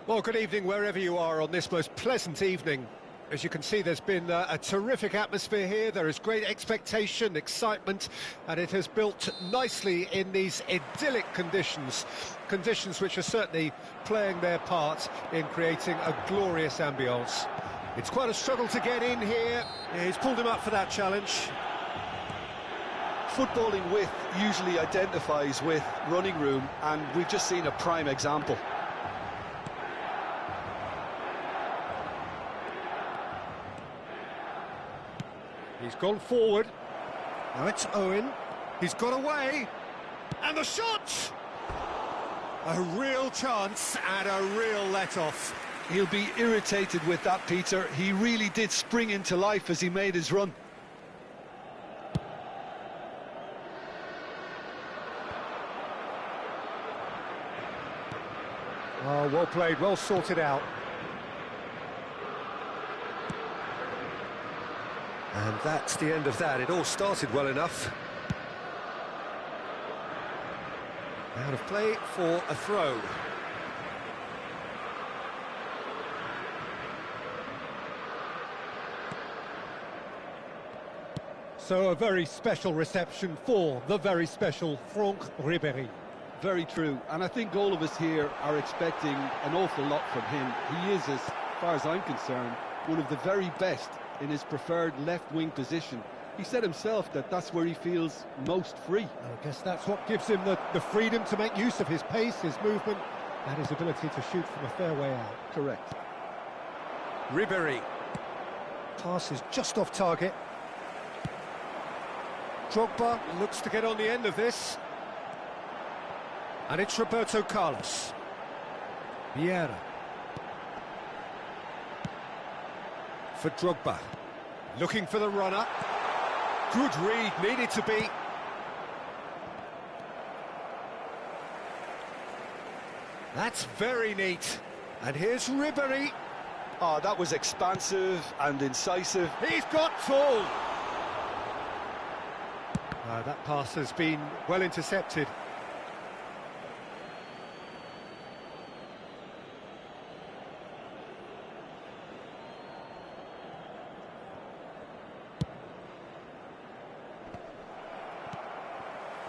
Well, good evening wherever you are on this most pleasant evening. As you can see, there's been a terrific atmosphere here. There is great expectation, excitement, and it has built nicely in these idyllic conditions. Conditions which are certainly playing their part in creating a glorious ambience. It's quite a struggle to get in here. Yeah, he's pulled him up for that challenge. Footballing width usually identifies with running room, and we've just seen a prime example. He's gone forward. Now it's Owen. He's got away. And the shot! A real chance and a real let-off. He'll be irritated with that, Peter. He really did spring into life as he made his run. Oh, well played, well sorted out. And that's the end of that. It all started well enough. Out of play for a throw. So a very special reception for the very special Franck Ribéry. Very true, and I think all of us here are expecting an awful lot from him. He is, as far as I'm concerned, one of the very best in his preferred left-wing position. He said himself that that's where he feels most free. I guess that's what gives him the freedom to make use of his pace, his movement, and his ability to shoot from a fair way out. Correct. Ribéry. Pass is just off target. Drogba looks to get on the end of this. And it's Roberto Carlos. Vieira. For Drogba. Looking for the runner. Good read, needed to be. That's very neat. And here's Ribéry. Oh, that was expansive and incisive. He's got tall. That pass has been well intercepted.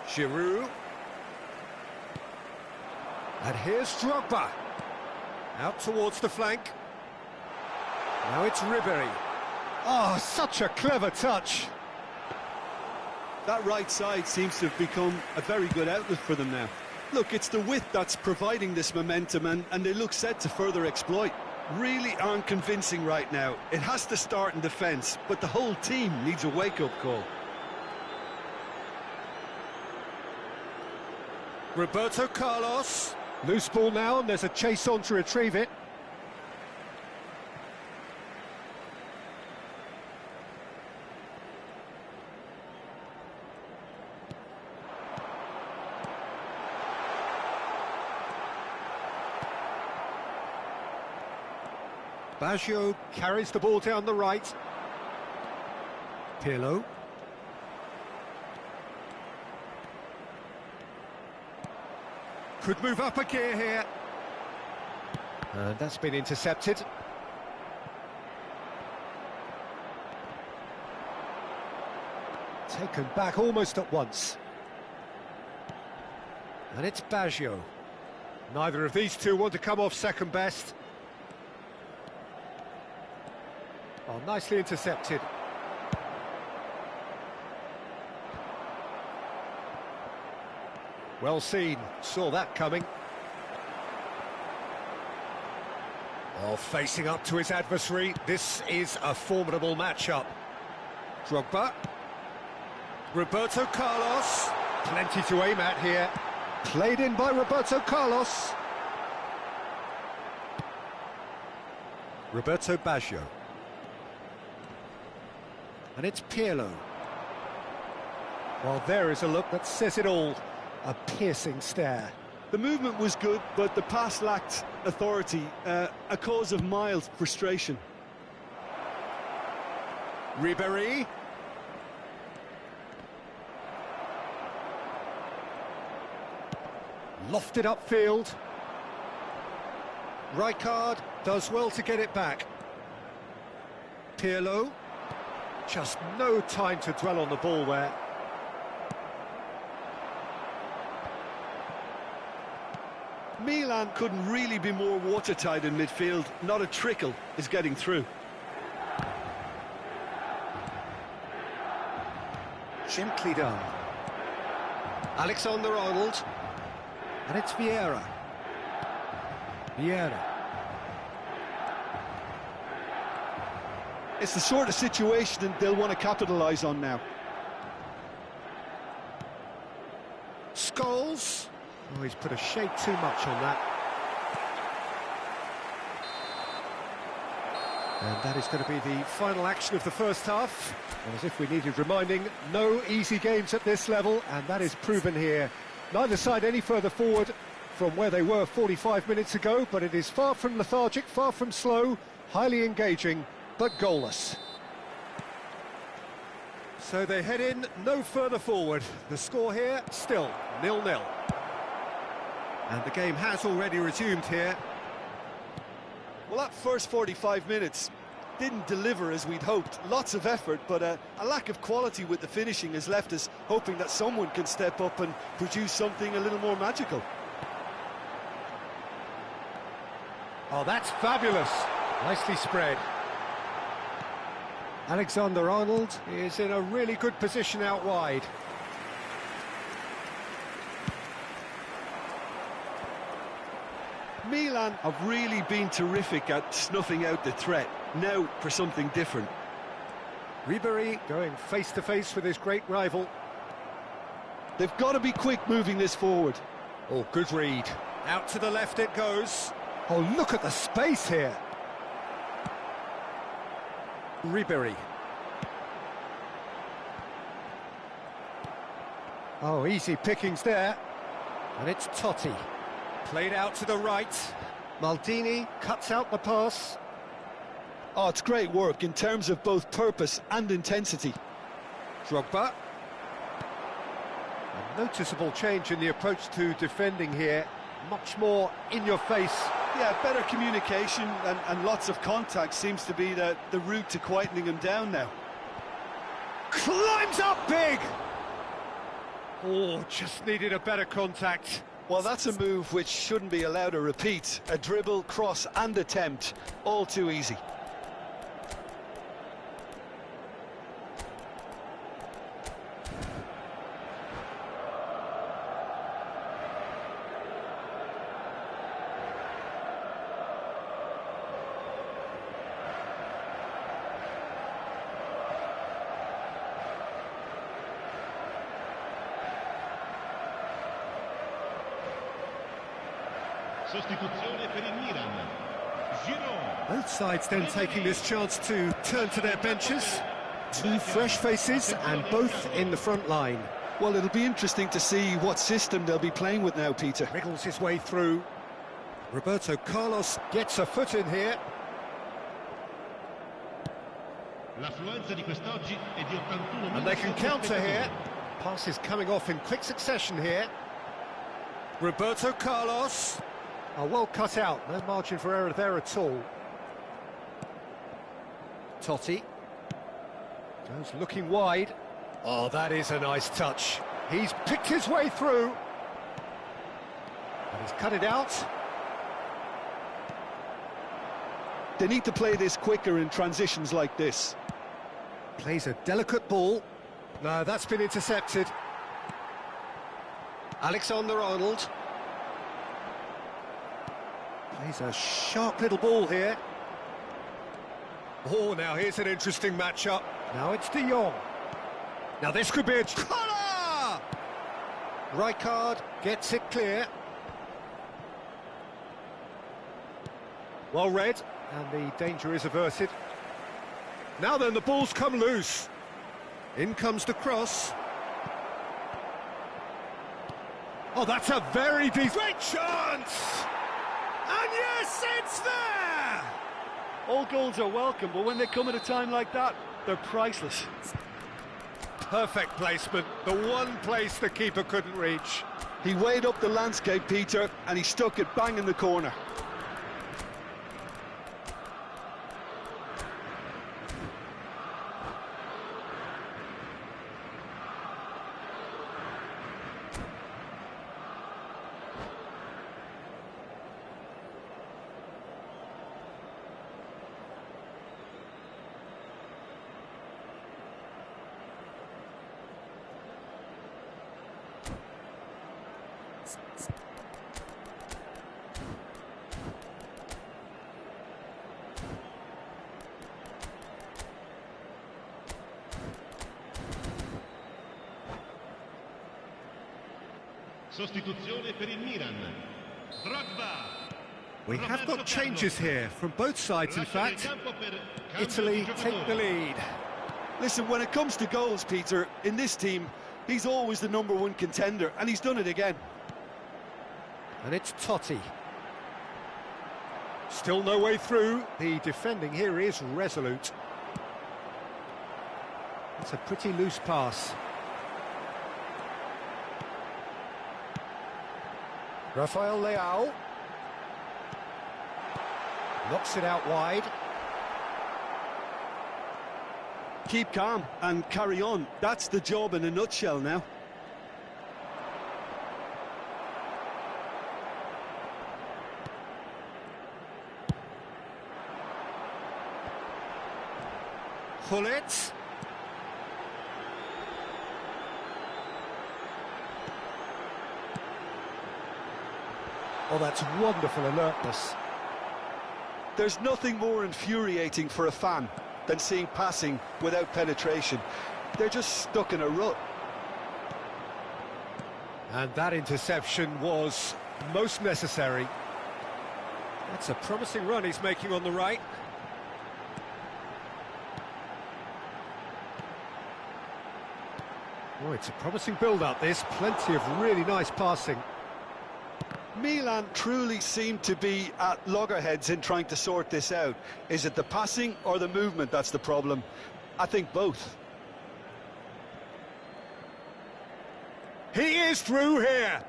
Giroud. And here's Drogba. Out towards the flank. Now it's Ribéry. Oh, such a clever touch. That right side seems to have become a very good outlet for them now. Look, it's the width that's providing this momentum, and they look set to further exploit. Really aren't convincing right now. It has to start in defence, but the whole team needs a wake-up call. Roberto Carlos. Loose ball now, and there's a chase on to retrieve it. Baggio carries the ball down the right. Pirlo. Could move up a gear here. And that's been intercepted. Taken back almost at once. And it's Baggio. Neither of these two want to come off second best. Oh, nicely intercepted. Well seen, saw that coming. Oh, facing up to his adversary, this is a formidable matchup. Drogba. Roberto Carlos. Plenty to aim at here. Played in by Roberto Carlos. Roberto Baggio. And it's Pirlo. Well, there is a look that says it all. A piercing stare. The movement was good, but the pass lacked authority, a cause of mild frustration. Ribéry. Lofted upfield. Rijkaard does well to get it back. Pirlo, just no time to dwell on the ball there. Milan couldn't really be more watertight in midfield. Not a trickle is getting through. Gently done. Alexander-Arnold. And it's Vieira. It's the sort of situation that they'll want to capitalise on now. Scholes. Oh, he's put a shade too much on that. And that is going to be the final action of the first half. And as if we needed reminding, no easy games at this level, and that is proven here. Neither side any further forward from where they were 45 minutes ago, but it is far from lethargic, far from slow, highly engaging, but goalless. So they head in no further forward. The score here, still 0-0. And the game has already resumed here. Well, that first 45 minutes didn't deliver as we'd hoped. Lots of effort, but a lack of quality with the finishing has left us hoping that someone can step up and produce something a little more magical. Oh, that's fabulous. Nicely spread. Alexander-Arnold is in a really good position out wide. Milan have really been terrific at snuffing out the threat. Now for something different. Ribéry going face-to-face with his great rival. They've got to be quick moving this forward. Oh, good read. Out to the left it goes. Oh, look at the space here. Ribéry. Oh, easy pickings there. And it's Totti. Played out to the right. Maldini cuts out the pass. Oh, it's great work in terms of both purpose and intensity. Drogba. A noticeable change in the approach to defending here. Much more in your face. Yeah, better communication and lots of contact seems to be the route to quietening him down now. Climbs up big! Oh, just needed a better contact. Well, that's a move which shouldn't be allowed to repeat. A dribble, cross and attempt, all too easy. Sostituzione per il Milan. Giroud. Both sides then taking this chance to turn to their benches. Two fresh faces and both in the front line. Well, it'll be interesting to see what system they'll be playing with now, Peter. Wriggles his way through. Roberto Carlos gets a foot in here. L'affluenza di quest'oggi è di 81. And they can counter here. Passes coming off in quick succession here. Roberto Carlos. Oh, well cut out, no margin for error there at all. Totti. Goes looking wide. Oh, that is a nice touch. He's picked his way through. And he's cut it out. They need to play this quicker in transitions like this. Plays a delicate ball. No, that's been intercepted. Alexander-Arnold. Plays a sharp little ball here. Oh, now here's an interesting matchup. Now it's De Jong. Now this could be a... Connor! Rijkaard gets it clear. Well read, and the danger is averted. Now then, the ball's come loose. In comes the cross. Oh, that's a very decent... Great chance! And yes, it's there! All goals are welcome, but when they come at a time like that, they're priceless. Perfect placement, the one place the keeper couldn't reach. He weighed up the landscape, Peter, and he stuck it bang in the corner. Sostituzione per il Milan. Drogba. We have got changes here from both sides, in fact. Italy take the lead. Listen, when it comes to goals, Peter, in this team, he's always the #1 contender, and he's done it again. And it's Totti. Still no way through. The defending here is resolute. It's a pretty loose pass. Rafael Leao. Knocks it out wide. Keep calm and carry on. That's the job in a nutshell now. Gullit. Oh, that's wonderful alertness. There's nothing more infuriating for a fan than seeing passing without penetration. They're just stuck in a rut. And that interception was most necessary. That's a promising run he's making on the right. Oh, it's a promising build-up, this. Plenty of really nice passing. Milan truly seem to be at loggerheads in trying to sort this out. Is it the passing or the movement that's the problem? I think both. He is through here.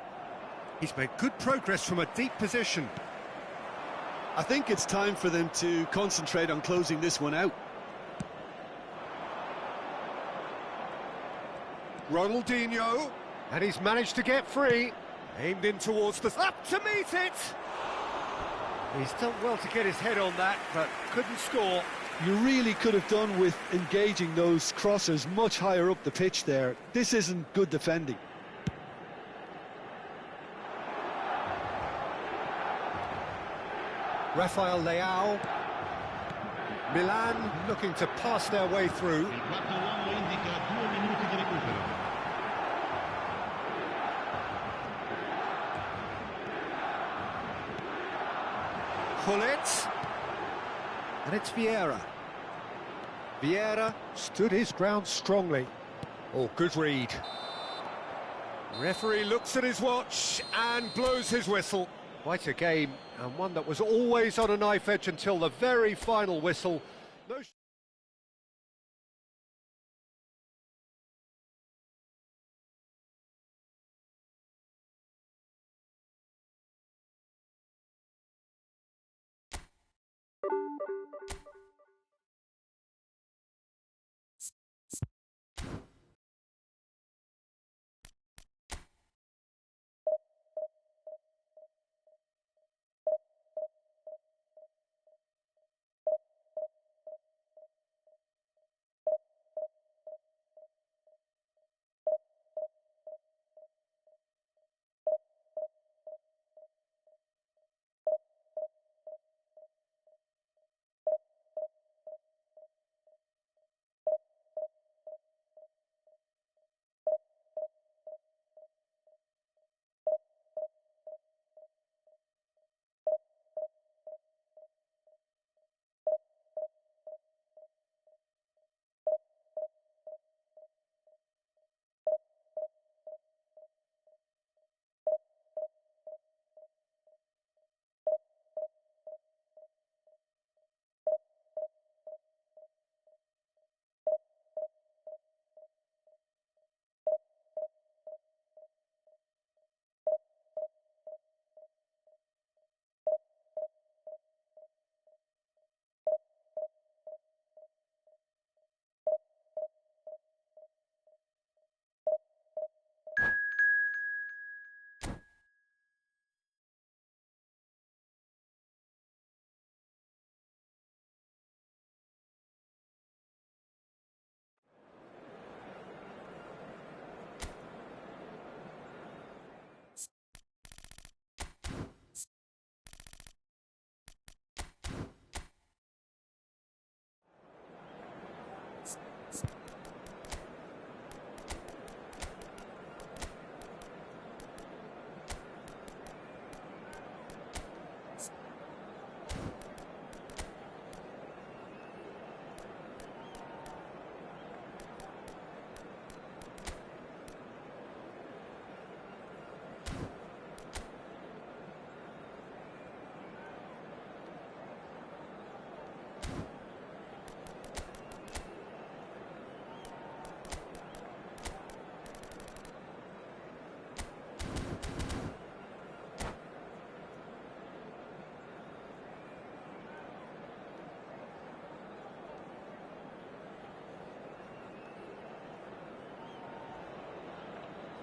He's made good progress from a deep position. I think it's time for them to concentrate on closing this one out. Ronaldinho, and he's managed to get free. Aimed in towards the... Up to meet it! He's done well to get his head on that, but couldn't score. You really could have done with engaging those crossers much higher up the pitch there. This isn't good defending. Rafael Leao. Milan looking to pass their way through. Il quarto uomo indica 2 minuti di recupero. Gullit. And it's Vieira. Vieira stood his ground strongly. Oh, good read. Referee looks at his watch and blows his whistle. Quite a game, and one that was always on a knife edge until the very final whistle. No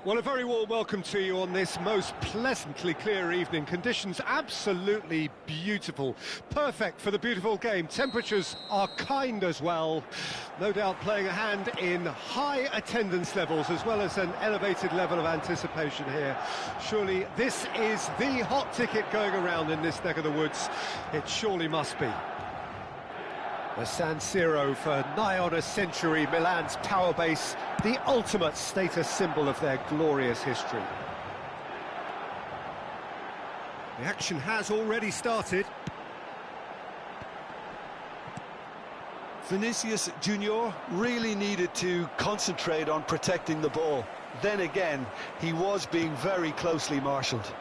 Well, a very warm welcome to you on this most pleasantly clear evening. Conditions absolutely beautiful. Perfect for the beautiful game. Temperatures are kind as well. No doubt playing a hand in high attendance levels as well as an elevated level of anticipation here. Surely this is the hot ticket going around in this neck of the woods. It surely must be. The San Siro for nigh on a century, Milan's power base, the ultimate status symbol of their glorious history. The action has already started. Vinicius Junior really needed to concentrate on protecting the ball. Then again, he was being very closely marshalled.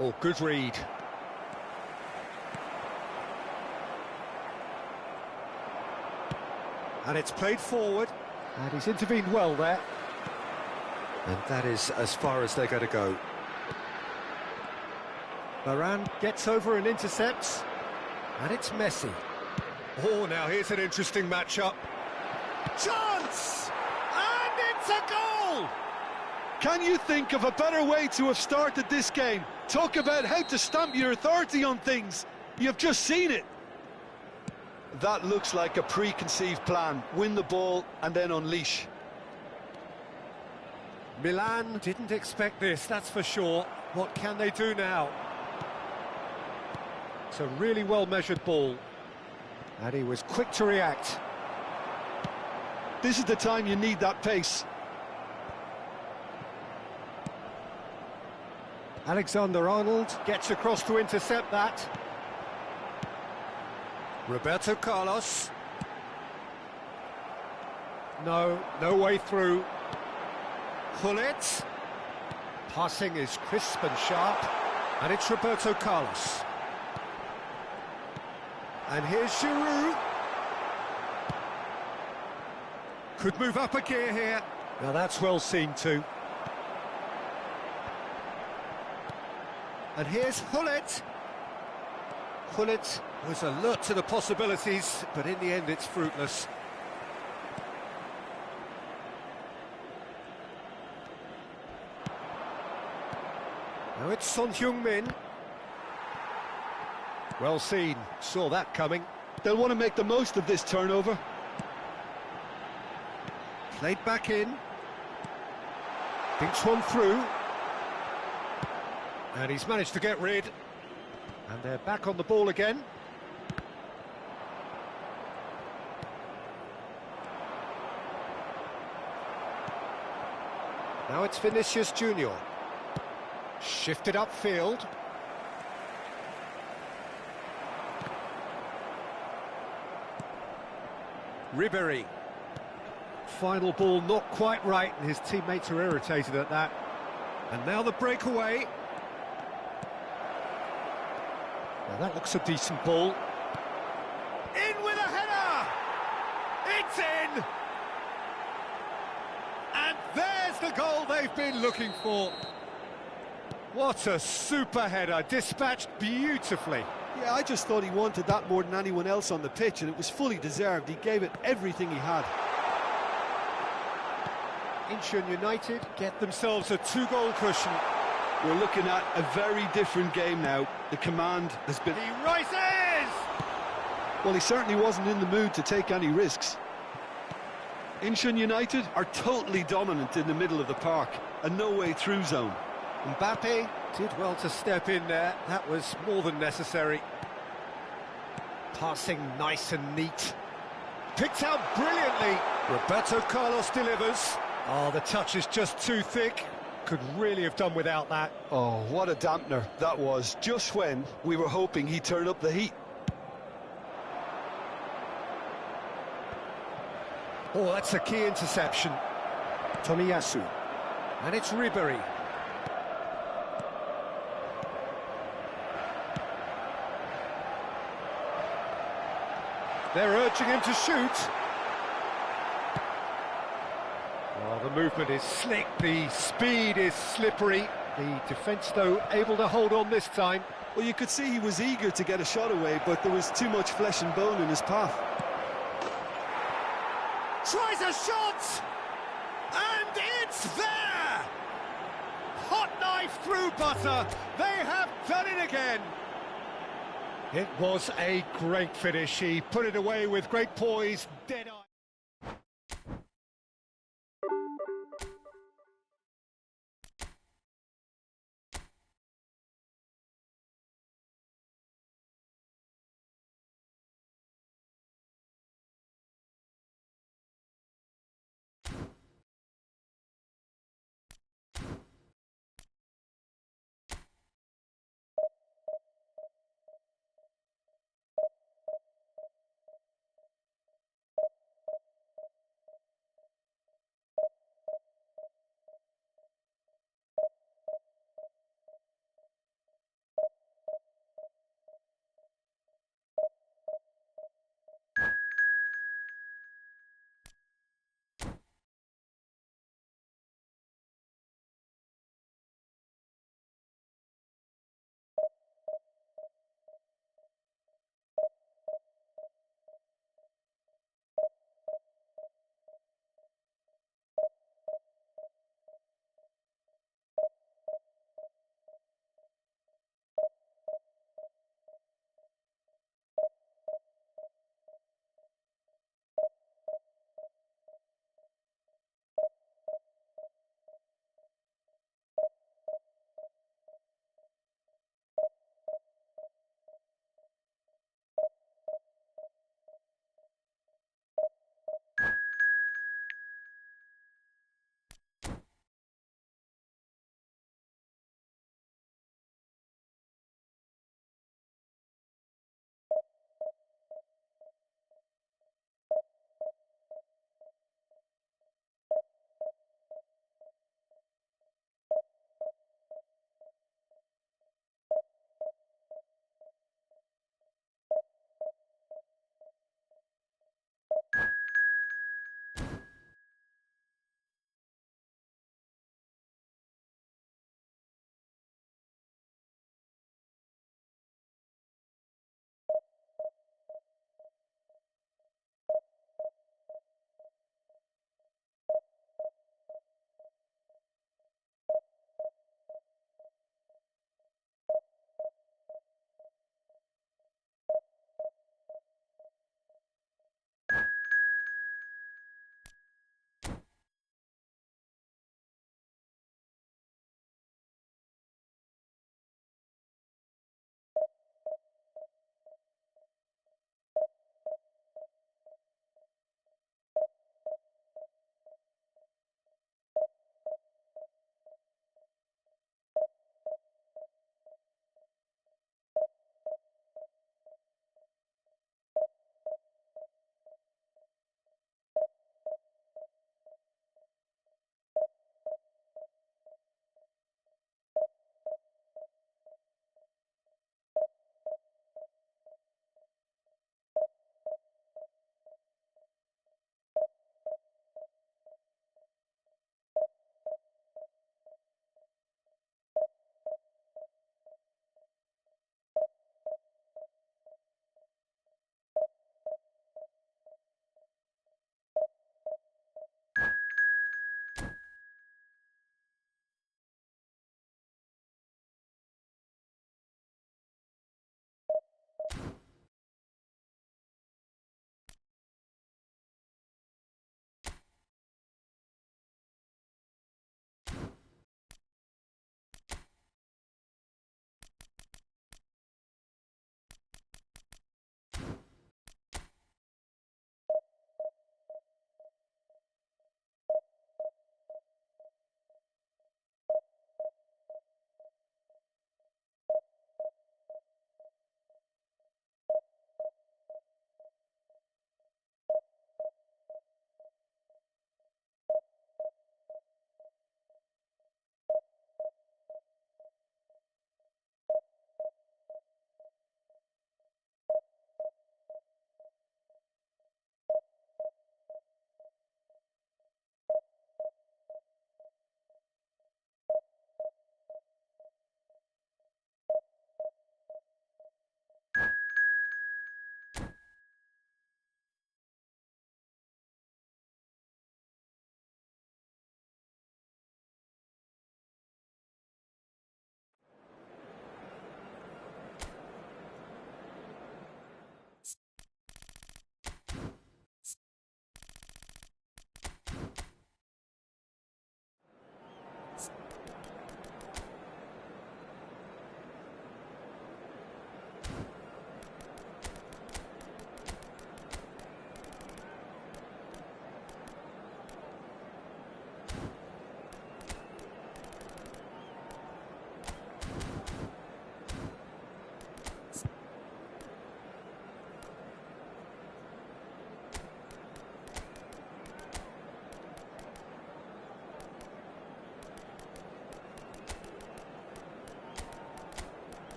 Oh, good read. And it's played forward, and he's intervened well there. And that is as far as they're going to go. Varane gets over and intercepts, and it's Messi. Oh, now here's an interesting matchup. Chance! And it's a goal! Can you think of a better way to have started this game? Talk about how to stamp your authority on things. You've just seen it. That looks like a preconceived plan. Win the ball and then unleash. Milan didn't expect this, that's for sure. What can they do now? It's a really well-measured ball. And he was quick to react. This is the time you need that pace. Alexander-Arnold gets across to intercept that. Roberto Carlos. No way through. Gullit. Passing is crisp and sharp. And it's Roberto Carlos. And here's Giroud. Could move up a gear here. Now that's well seen too. And here's Gullit. Gullit was alert to the possibilities, but in the end it's fruitless. Now it's Son Heung-min. Well seen, saw that coming. They'll want to make the most of this turnover. Played back in. Thinks one through. And he's managed to get rid. And they're back on the ball again. Now it's Vinicius Junior. Shifted upfield. Ribéry. Final ball not quite right, and his teammates are irritated at that. And now the breakaway. Now that looks a decent ball. In with a header! It's in! And there's the goal they've been looking for. What a super header, dispatched beautifully. Yeah, I just thought he wanted that more than anyone else on the pitch, and it was fully deserved. He gave it everything he had. Incheon United get themselves a 2-goal cushion. We're looking at a very different game now. The command has been... He rises! Well, he certainly wasn't in the mood to take any risks. Incheon United are totally dominant in the middle of the park, a no-way-through zone. Mbappe did well to step in there. That was more than necessary. Passing nice and neat. Picked out brilliantly. Roberto Carlos delivers. Oh, the touch is just too thick. Could really have done without that. Oh, what a dampener that was, just when we were hoping he'd turn up the heat. Oh, that's a key interception. Tomiyasu. And it's Ribéry. They're urging him to shoot. Oh, the movement is slick, the speed is slippery. The defence, though, able to hold on this time. Well, you could see he was eager to get a shot away, but there was too much flesh and bone in his path. tries a shot, and it's there! Hot knife through butter, they have done it again! It was a great finish, he put it away with great poise, dead-eye.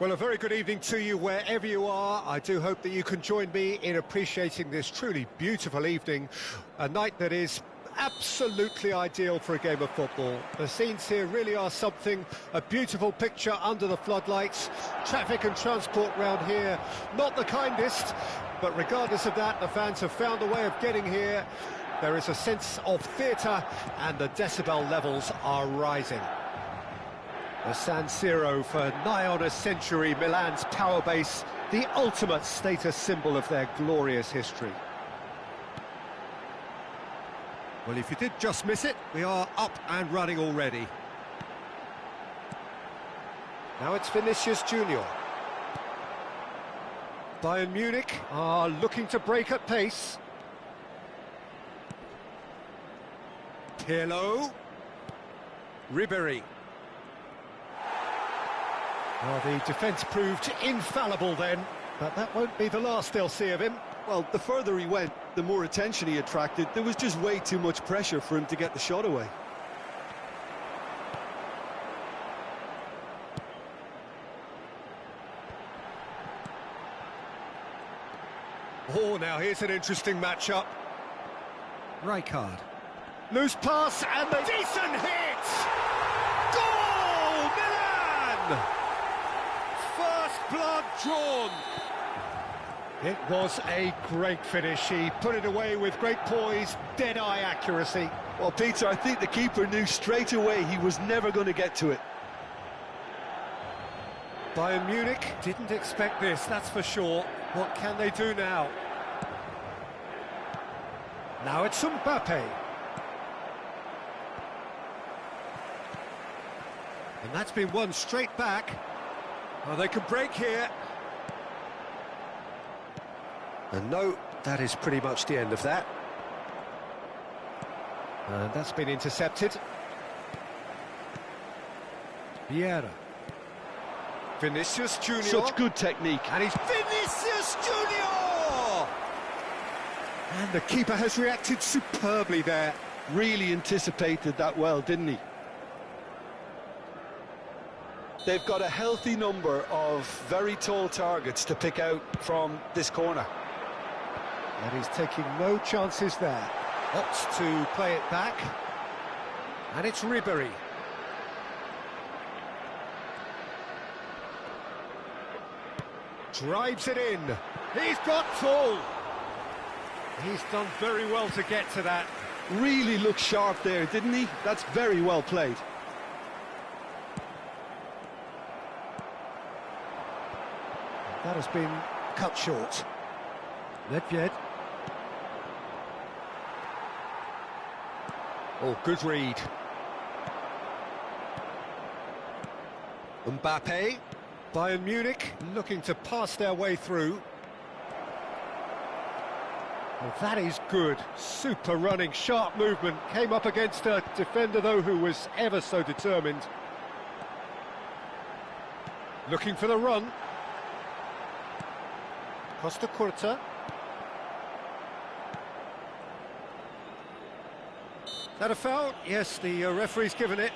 Well, a very good evening to you wherever you are. I do hope that you can join me in appreciating this truly beautiful evening, a night that is absolutely ideal for a game of football. The scenes here really are something, a beautiful picture under the floodlights. Traffic and transport round here, not the kindest, but regardless of that, the fans have found a way of getting here. There is a sense of theatre and the decibel levels are rising. The San Siro for nigh on a century, Milan's power base, the ultimate status symbol of their glorious history. Well, if you did just miss it, we are up and running already. Now it's Vinicius Junior. Bayern Munich are looking to break at pace. Pirlo. Ribéry. Well, the defence proved infallible then, but that won't be the last they'll see of him. Well, the further he went, the more attention he attracted. There was just way too much pressure for him to get the shot away. Oh, now here's an interesting matchup. Rijkaard. Loose pass and the decent hit! Goal! Milan! First blood drawn. It was a great finish. He put it away with great poise, dead-eye accuracy. Well, Peter, I think the keeper knew straight away he was never going to get to it. Bayern Munich didn't expect this, that's for sure. What can they do now? Now it's Mbappe. And that's been won straight back. Oh, they can break here. And no, that is pretty much the end of that. And that's been intercepted. Vieira. Vinicius Junior. Such good technique. And he's Vinicius Junior! And the keeper has reacted superbly there. Really anticipated that well, didn't he? They've got a healthy number of very tall targets to pick out from this corner. And he's taking no chances there. Opts to play it back. And it's Ribéry. Drives it in. He's got tall. He's done very well to get to that. Really looked sharp there, didn't he? That's very well played. That has been cut short. Nedved. Oh, good read. Mbappe. Bayern Munich looking to pass their way through. Well, that is good. Super running, sharp movement. Came up against a defender, though, who was ever so determined. Looking for the run. Costa Curta. That a foul? Yes, the referee's given it.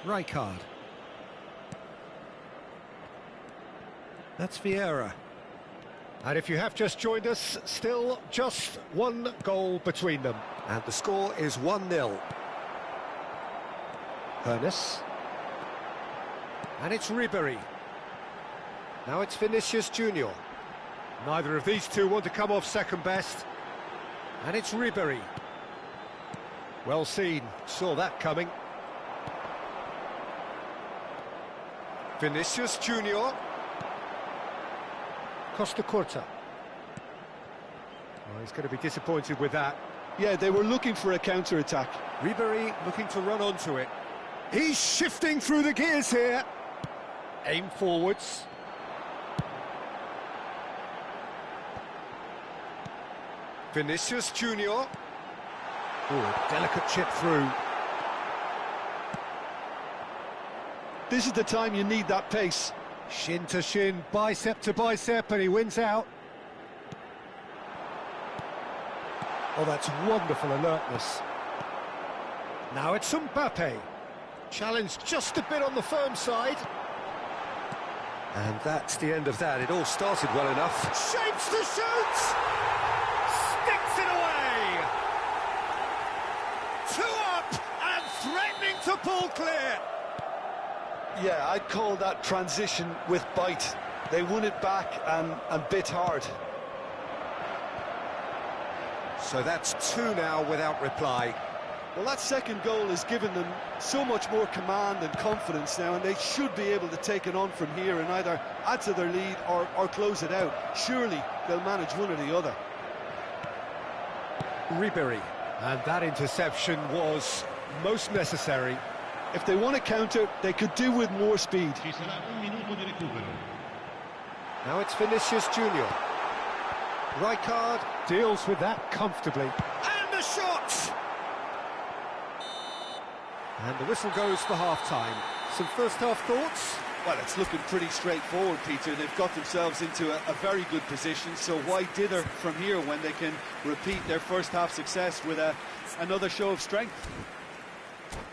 Rijkaard. That's Vieira. And if you have just joined us, still just one goal between them. And the score is 1-0. Hoeneß. And it's Ribéry. Now it's Vinicius Junior. Neither of these two want to come off second best. And it's Ribéry. Well seen, saw that coming. Vinicius Junior. Costa Curta. Oh, he's going to be disappointed with that. Yeah, they were looking for a counter-attack. Ribéry looking to run onto it. He's shifting through the gears here. Aim forwards. Vinicius Junior. Oh, delicate chip through. This is the time you need that pace. Shin to shin, bicep to bicep, and he wins out. Oh, that's wonderful alertness. Now it's Mbappe. Challenged just a bit on the firm side. And that's the end of that. It all started well enough. Shapes to shoot! Sticks it away! 2 up and threatening to pull clear. Yeah, I'd call that transition with bite. They won it back and bit hard. So that's 2 now without reply. Well, that second goal has given them so much more command and confidence now, and they should be able to take it on from here and either add to their lead or close it out. Surely they'll manage one or the other. Ribéry. And that interception was most necessary. If they want to counter, they could do with more speed. Ci sarà un minuto di recupero. Now it's Vinicius Junior. Rijkaard deals with that comfortably. And the shot! And the whistle goes for half-time. Some first-half thoughts? Well, it's looking pretty straightforward, Peter. They've got themselves into a very good position, so why dither from here when they can repeat their first-half success with another show of strength?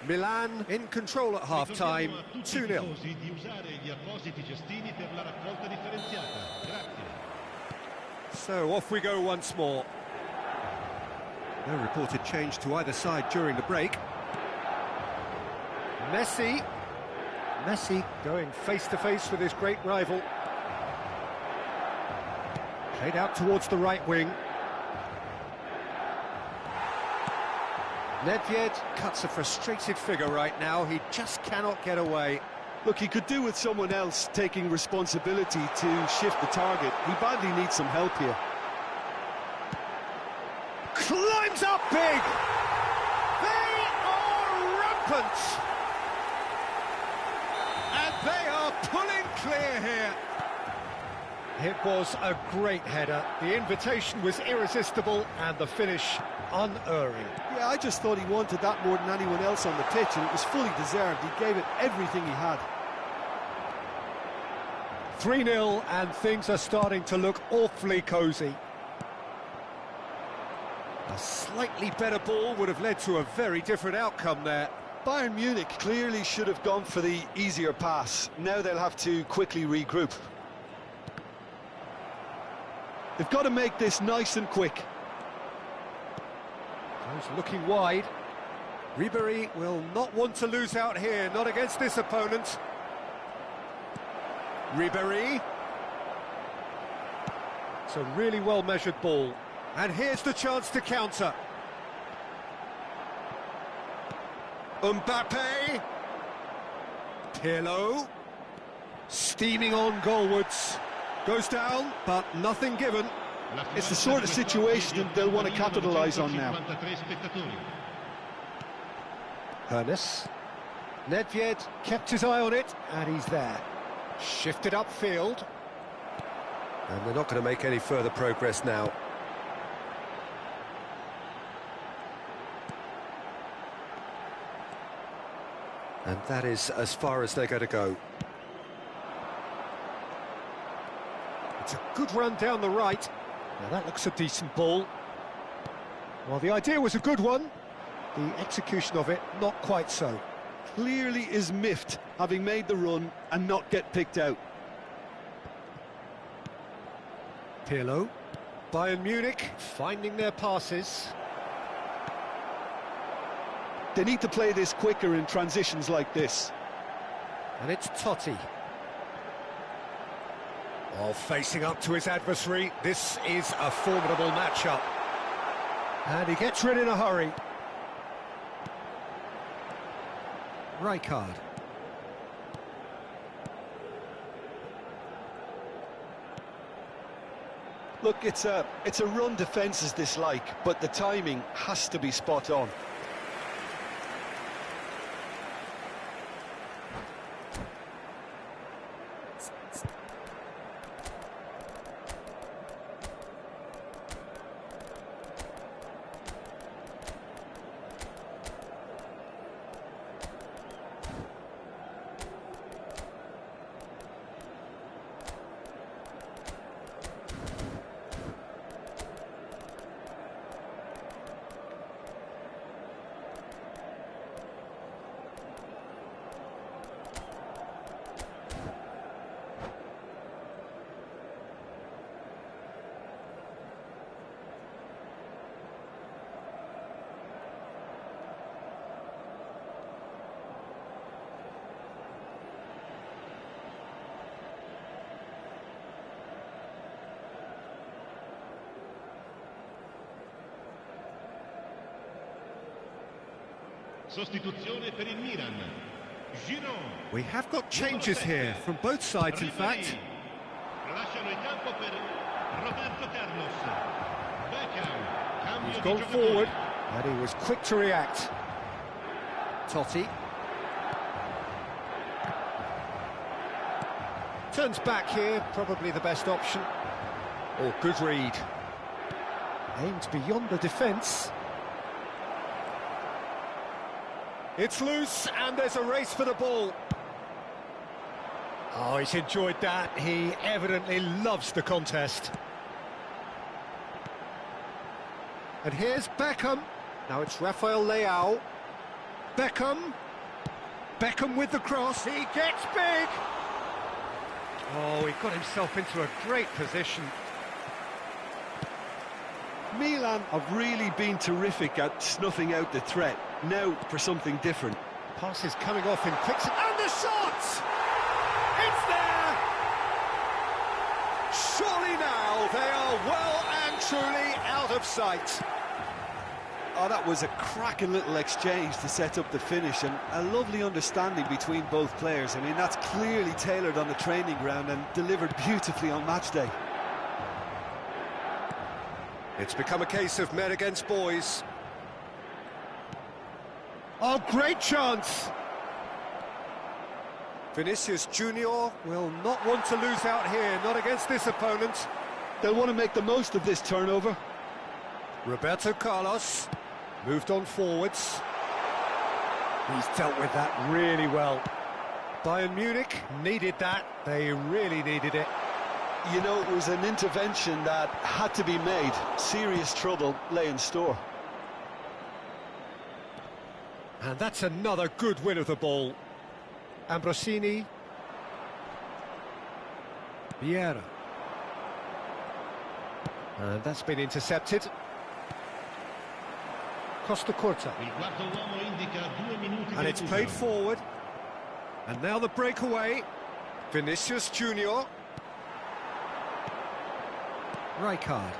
Milan in control at half-time, 2-0. Di usare gli appositi cestini per la raccolta differenziata. Grazie. So off we go once more. No reported change to either side during the break. Messi going face-to-face with his great rival. Played out towards the right wing. Nedved cuts a frustrated figure right now. He just cannot get away. Look, he could do with someone else taking responsibility to shift the target. He badly needs some help here. Climbs up big! They are rampant! And they are pulling clear here. It was a great header. The invitation was irresistible and the finish unerring. Yeah, I just thought he wanted that more than anyone else on the pitch, and it was fully deserved. He gave it everything he had. 3-0 and things are starting to look awfully cosy. A slightly better ball would have led to a very different outcome there. Bayern Munich clearly should have gone for the easier pass. Now they'll have to quickly regroup. They've got to make this nice and quick. He's looking wide. Ribéry will not want to lose out here, not against this opponent. Ribéry. It's a really well-measured ball. And here's the chance to counter. Mbappe. Pirlo. Steaming on goalwards. Goes down, but nothing given. It's the sort of situation they'll want to capitalise on now. Hernes. Nedved kept his eye on it, and he's there. Shifted upfield. And they're not going to make any further progress now. And that is as far as they're going to go. It's a good run down the right. Now that looks a decent ball. Well, the idea was a good one. The execution of it, not quite so. Clearly is miffed, having made the run and not get picked out. Pirlo. Bayern Munich finding their passes. They need to play this quicker in transitions like this. And it's Totti. While facing up to his adversary, this is a formidable matchup. And he gets rid in a hurry. Rijkaard. Look, it's a run defence is dislike, but the timing has to be spot on. Sostituzione per il Milan. Giroud. We have got changes here from both sides, in fact. Lasciano il campo per Roberto Carlos. Beckham. Cambio He's di gone giocatore. forward, and he was quick to react. Totti. Turns back here, probably the best option. Oh, good read. Aimed beyond the defence. It's loose, and there's a race for the ball. Oh, he's enjoyed that. He evidently loves the contest. And here's Beckham. Now it's Rafael Leao. Beckham. Beckham with the cross. He gets big. Oh, he got himself into a great position. Milan have really been terrific at snuffing out the threat. Now for something different. Pass is coming off in quick... And the shot! It's there! Surely now they are well and truly out of sight. Oh, that was a cracking little exchange to set up the finish, and a lovely understanding between both players. I mean, that's clearly tailored on the training ground and delivered beautifully on match day. It's become a case of men against boys. Oh, great chance! Vinicius Junior will not want to lose out here, not against this opponent. They'll want to make the most of this turnover. Roberto Carlos moved on forwards. He's dealt with that really well. Bayern Munich needed that. They really needed it. You know, it was an intervention that had to be made. Serious trouble lay in store. And that's another good win of the ball. Ambrosini. Vieira. And that's been intercepted. Costa Curta. Il quarto uomo indica 2 minuti And di it's recupero. played forward. And now the breakaway. Vinicius Junior. Rijkaard.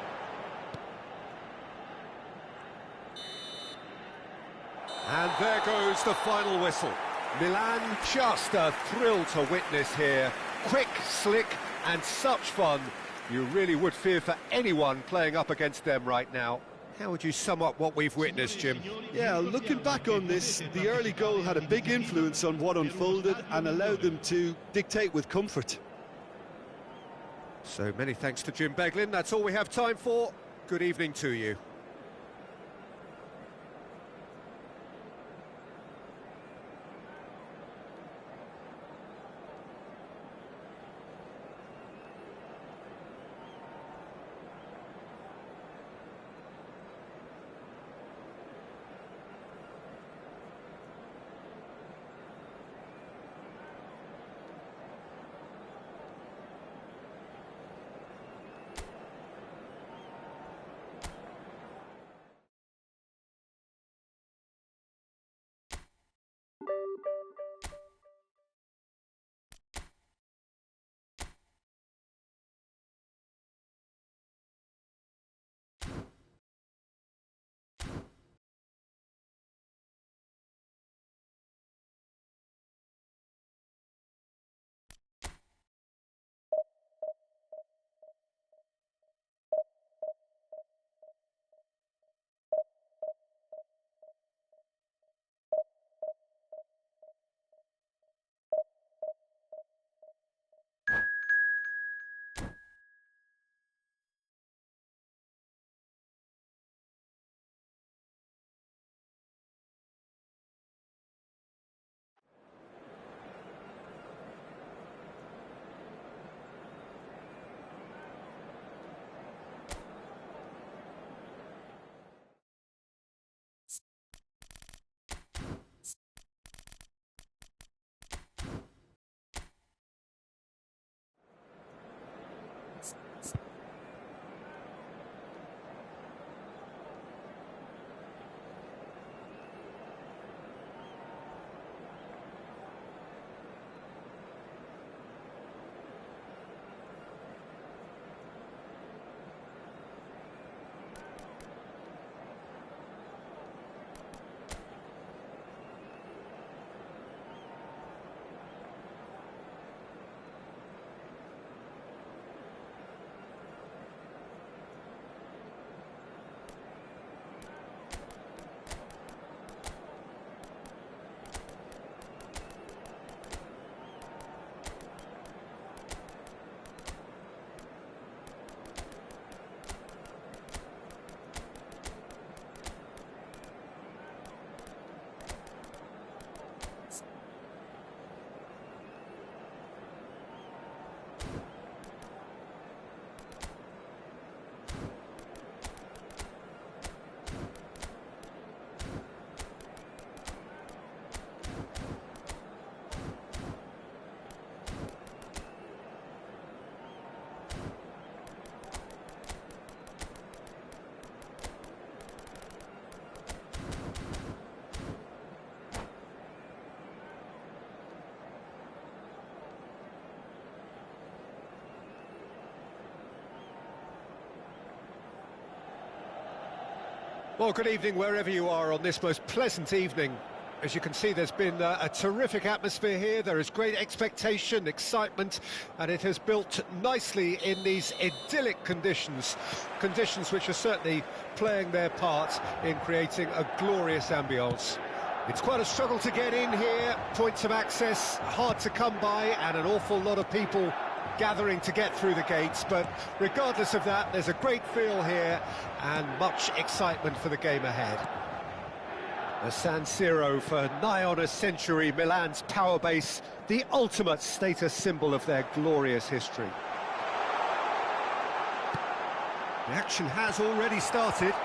And there goes the final whistle. Milan, just a thrill to witness here. Quick, slick, and such fun. You really would fear for anyone playing up against them right now. How would you sum up what we've witnessed, Jim? Yeah, looking back on this, the early goal had a big influence on what unfolded and allowed them to dictate with comfort. So many thanks to Jim Beglin. That's all we have time for. Good evening to you. Well, good evening wherever you are on this most pleasant evening. As you can see, there's been a terrific atmosphere here. There is great expectation, excitement, and it has built nicely in these idyllic conditions. Conditions which are certainly playing their part in creating a glorious ambience. It's quite a struggle to get in here, points of access hard to come by, and an awful lot of people gathering to get through the gates, but regardless of that, there's a great feel here and much excitement for the game ahead. The San Siro for nigh on a century, Milan's power base, the ultimate status symbol of their glorious history. The action has already started.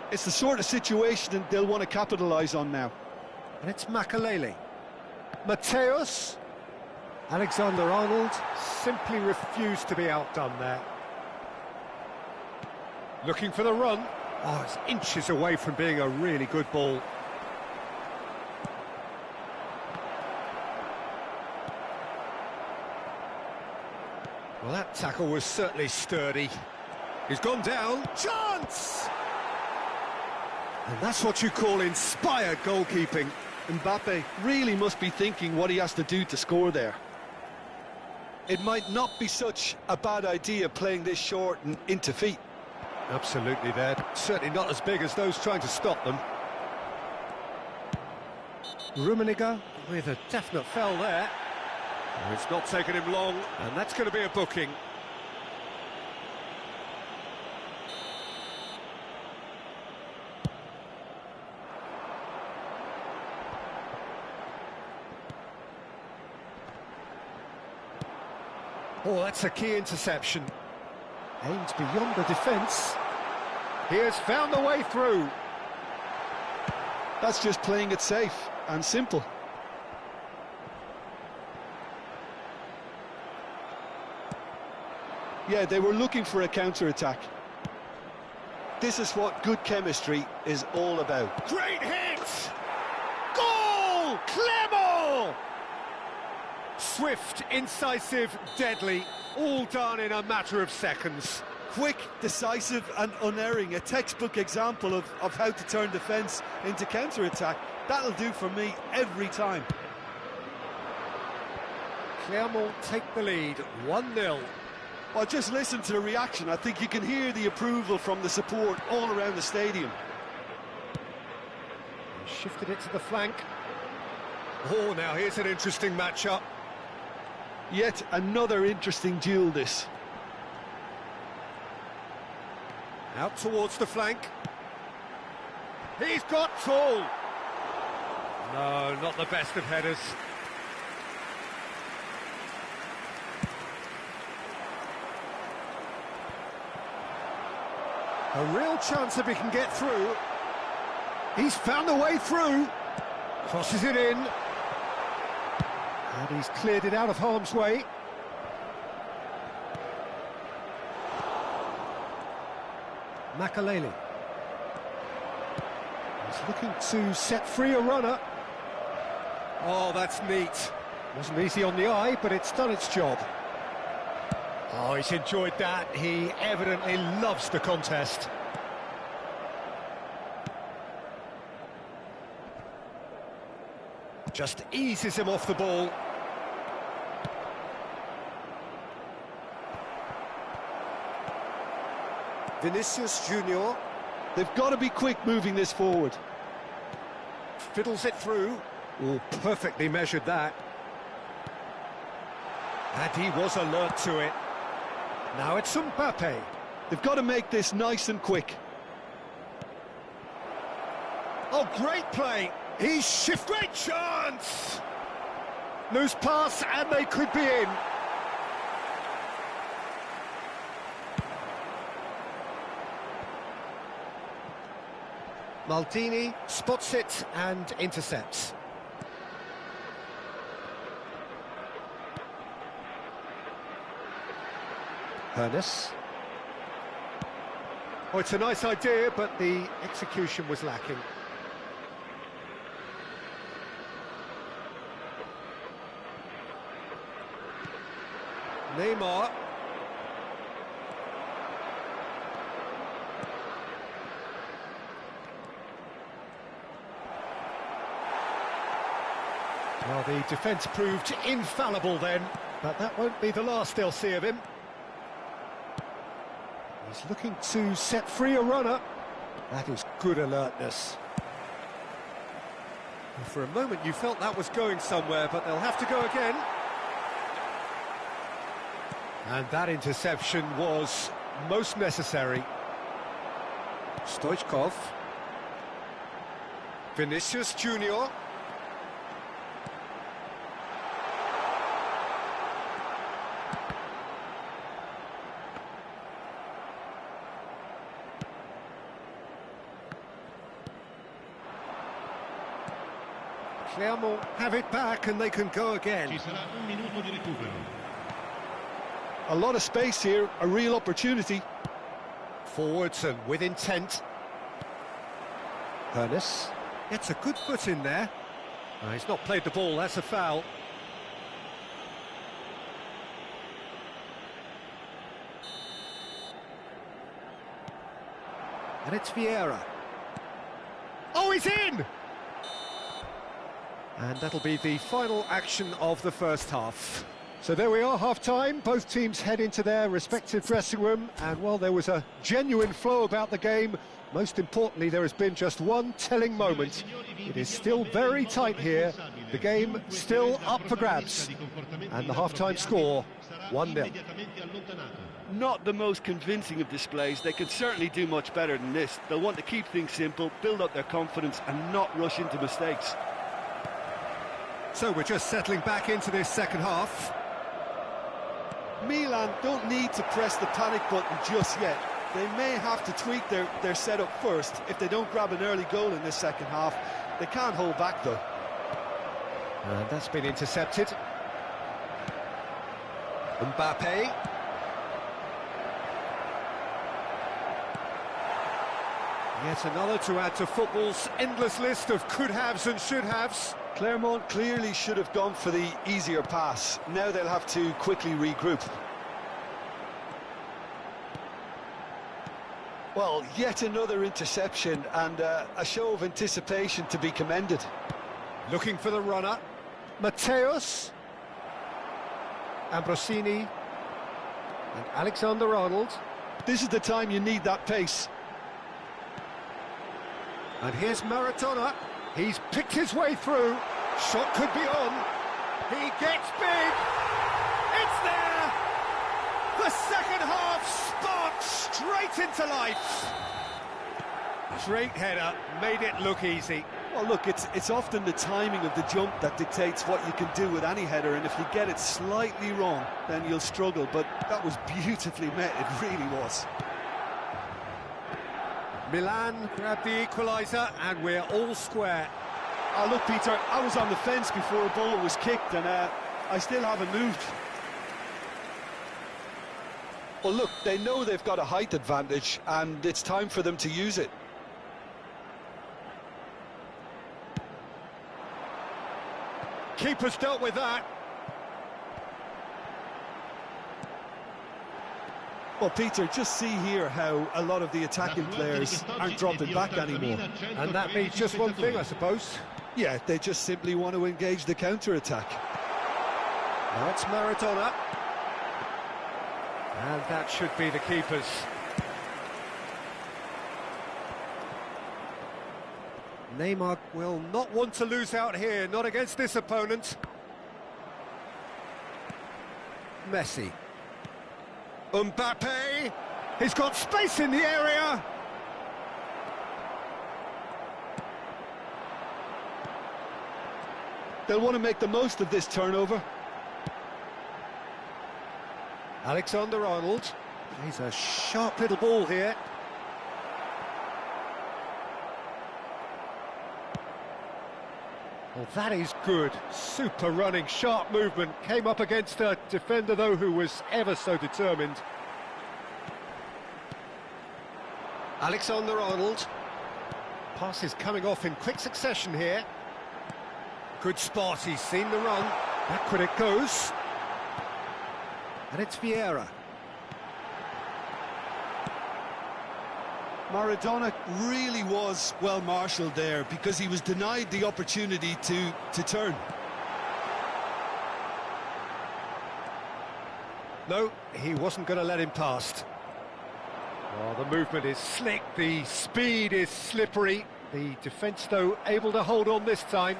It's the sort of situation they'll want to capitalise on now. And it's Makelele. Matthäus. Alexander-Arnold simply refused to be outdone there. Looking for the run. Oh, it's inches away from being a really good ball. Well, that tackle was certainly sturdy. He's gone down. Chance! And that's what you call inspired goalkeeping. Mbappe really must be thinking what he has to do to score there. It might not be such a bad idea playing this short and into feet. Absolutely, they're certainly not as big as those trying to stop them. Rummenigge with a definite foul there. Oh, it's not taken him long, and that's going to be a booking. Oh, that's a key interception. Aimed beyond the defence. He has found the way through. That's just playing it safe and simple. Yeah, they were looking for a counter-attack. This is what good chemistry is all about. Great hit! Goal! Clément! Swift, incisive, deadly, all done in a matter of seconds. Quick, decisive and unerring, a textbook example of how to turn defence into counter-attack. That'll do for me every time. Clermont take the lead, 1-0. Well, just listen to the reaction. I think you can hear the approval from the support all around the stadium. He shifted it to the flank. Oh, now here's an interesting matchup. Yet another interesting duel, this. Out towards the flank. He's got tall. No, not the best of headers. A real chance if he can get through. He's found a way through. Crosses it in. And he's cleared it out of harm's way. Makelele. He's looking to set free a runner. Oh, that's neat. Wasn't easy on the eye, but it's done its job. Oh, he's enjoyed that. He evidently loves the contest. Just eases him off the ball. Vinicius Junior. They've got to be quick moving this forward. Fiddles it through. Oh, perfectly measured that. And he was alert to it. Now it's Mbappe. They've got to make this nice and quick. Oh, great play. He's shifted. Great chance! Loose pass, and they could be in. Maldini spots it and intercepts. Hernes. Oh, it's a nice idea, but the execution was lacking. Neymar. Well, the defence proved infallible then, but that won't be the last they'll see of him. He's looking to set free a runner. That is good alertness. For a moment you felt that was going somewhere, but they'll have to go again. And that interception was most necessary. Stoichkov. Vinicius Junior. Clermont have it back and they can go again. Ci sarà un minuto di recupero. A lot of space here, a real opportunity. Forwards and with intent. Pernis gets a good foot in there. He's not played the ball, that's a foul. And it's Vieira. Oh, he's in! And that'll be the final action of the first half. So there we are, half-time. Both teams head into their respective dressing room, and while there was a genuine flow about the game, most importantly, there has been just one telling moment. It is still very tight here. The game still up for grabs. And the half-time score, 1-0. Not the most convincing of displays. They could certainly do much better than this. They'll want to keep things simple, build up their confidence and not rush into mistakes. So we're just settling back into this second half. Milan don't need to press the panic button just yet. They may have to tweak their setup first if they don't grab an early goal in this second half. They can't hold back though. And that's been intercepted. Mbappe. Yet another to add to football's endless list of could-haves and should-haves. Clermont clearly should have gone for the easier pass. Now they'll have to quickly regroup. Well, yet another interception and a show of anticipation to be commended. Looking for the runner. Mateus. Ambrosini. And Alexander-Arnold. This is the time you need that pace. And here's Maradona. He's picked his way through. Shot could be on. He gets big. It's there. The second half sparks straight into life. Straight header, made it look easy. Well, look, it's often the timing of the jump that dictates what you can do with any header, and if you get it slightly wrong, then you'll struggle. But that was beautifully met, it really was. Milan grabbed the equaliser, and we're all square. Oh, look, Peter, I was on the fence before a ball was kicked, and I still haven't moved. Well, look, they know they've got a height advantage, and it's time for them to use it. Keeper's dealt with that. Well, Peter, just see here how a lot of the attacking players aren't dropping back anymore. And that means just one thing, I suppose. Yeah, they just simply want to engage the counter-attack. Now it's Maradona. And that should be the keeper's. Neymar will not want to lose out here, not against this opponent. Messi. Mbappe. He's got space in the area. They'll want to make the most of this turnover. Alexander-Arnold. He's a sharp little ball here. Well, that is good. Super running, sharp movement. Came up against a defender, though, who was ever so determined. Alexander-Arnold. Pass is coming off in quick succession here. Good spot, he's seen the run. Backward it goes. And it's Vieira. Maradona really was well marshalled there because he was denied the opportunity to turn. No, he wasn't going to let him past. Well, the movement is slick, the speed is slippery. The defence, though, able to hold on this time.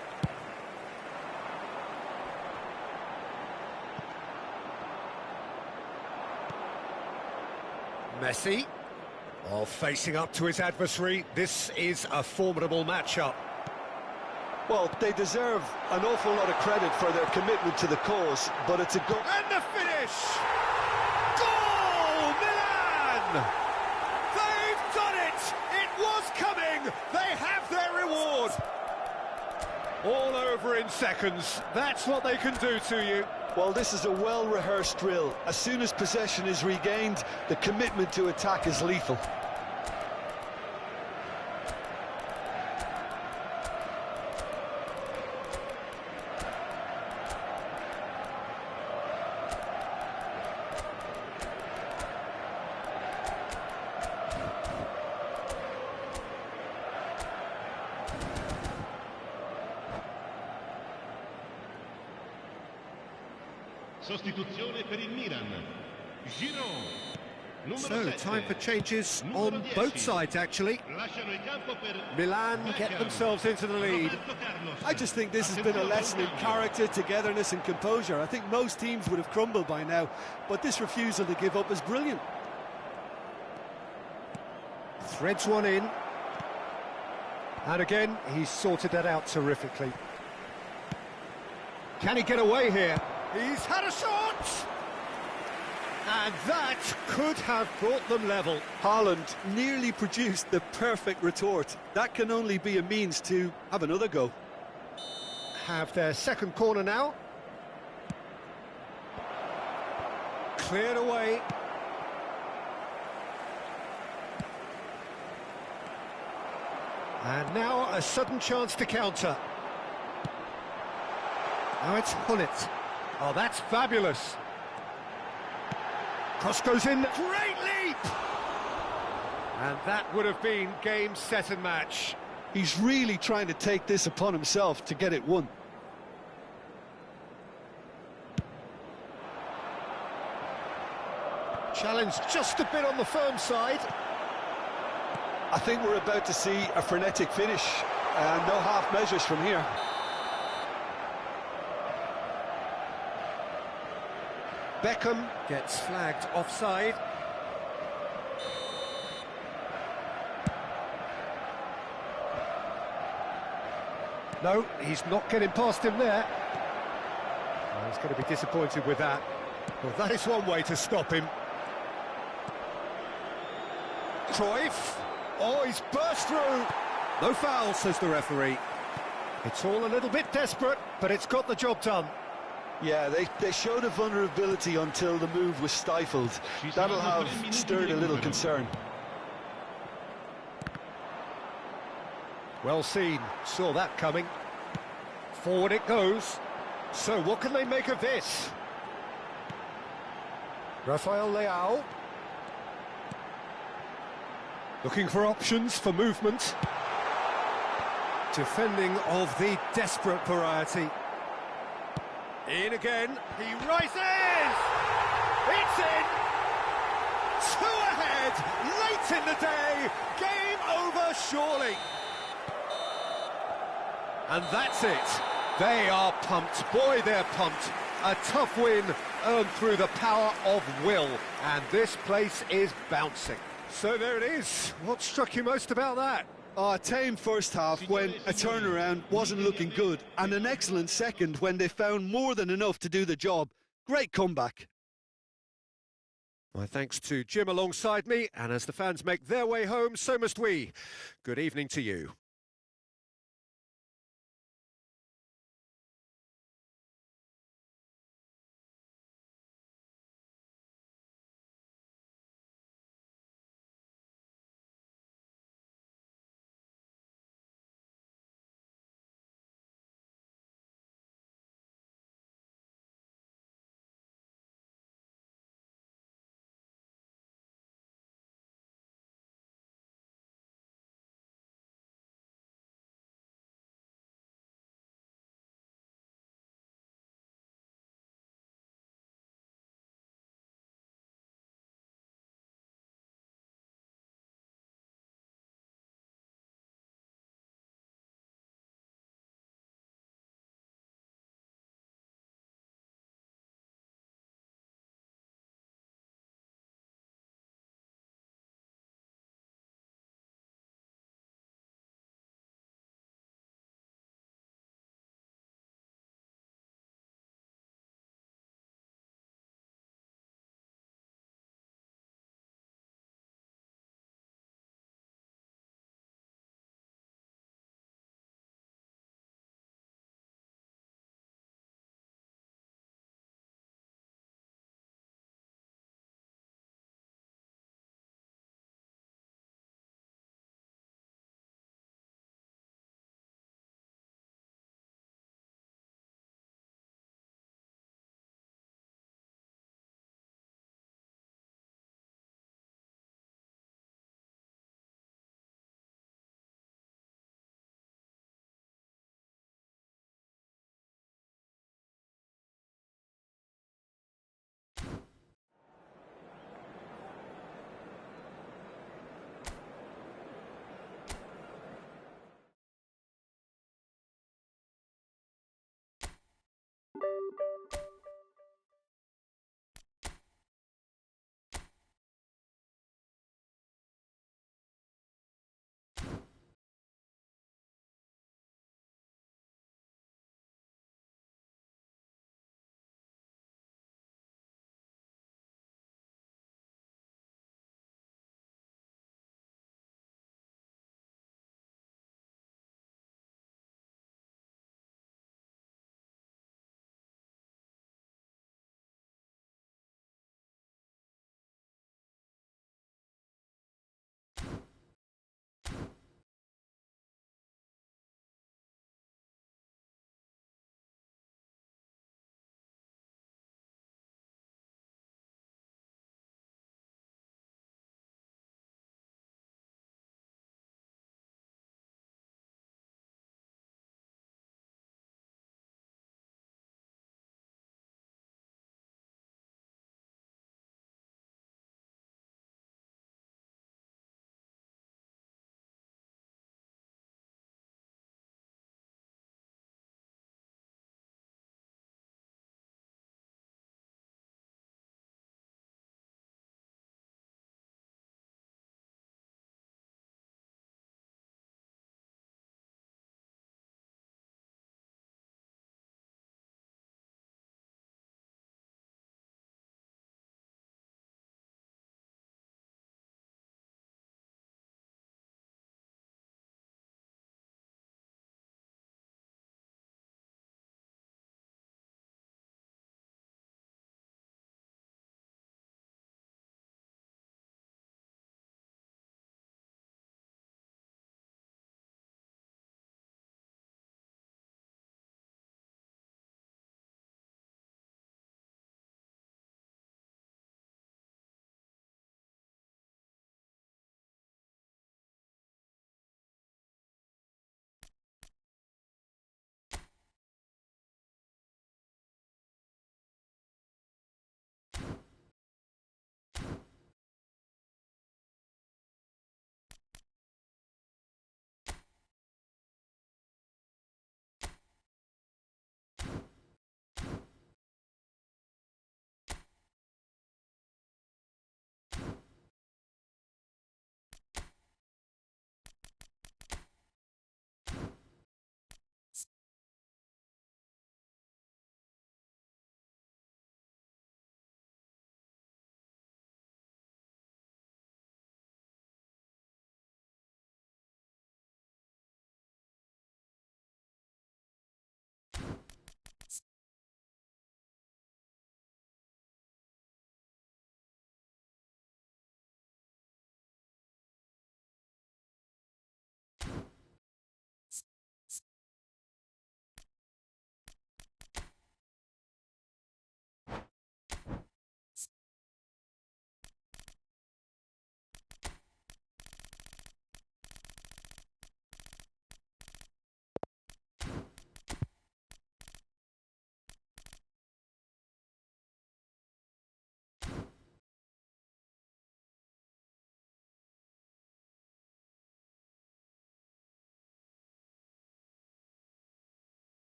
Messi. Oh, facing up to his adversary. This is a formidable matchup. Well, they deserve an awful lot of credit for their commitment to the cause, but it's a goal. And the finish! Goal, Milan! They've done it! It was coming! They have their reward! All over in seconds. That's what they can do to you. Well, this is a well-rehearsed drill. As soon as possession is regained, the commitment to attack is lethal. Sostituzione per il Milan. Giroud. So, time for changes on both sides, actually. Milan get themselves into the lead. I just think this has been a lesson in character, togetherness and composure. I think most teams would have crumbled by now, but this refusal to give up is brilliant. Threads one in. And again, he's sorted that out terrifically. Can he get away here? He's had a shot! And that could have brought them level. Haaland nearly produced the perfect retort. That can only be a means to have another go. Have their second corner now. Cleared away. And now a sudden chance to counter. Now it's Hullet. Oh, that's fabulous. Cross goes in. Great leap! And that would have been game, set and match. He's really trying to take this upon himself to get it won. Challenge just a bit on the firm side. I think we're about to see a frenetic finish, and no half measures from here. Beckham gets flagged offside. No, he's not getting past him there. Oh, he's going to be disappointed with that. Well, that is one way to stop him. Cruyff. Oh, he's burst through. No foul, says the referee. It's all a little bit desperate, but it's got the job done. Yeah, they showed a vulnerability until the move was stifled. That'll have stirred a little concern. Well seen, saw that coming. Forward it goes. So what can they make of this? Rafael Leao. Looking for options for movement. Defending of the desperate variety. In again, he rises! It's in! 2 ahead, late in the day, game over surely. And that's it. They are pumped, boy they're pumped. A tough win earned through the power of will, and this place is bouncing. So there it is. What struck you most about that? Oh, a tame first half when a turnaround wasn't looking good, and an excellent second when they found more than enough to do the job. Great comeback. My thanks to Jim alongside me, and as the fans make their way home, so must we. Good evening to you.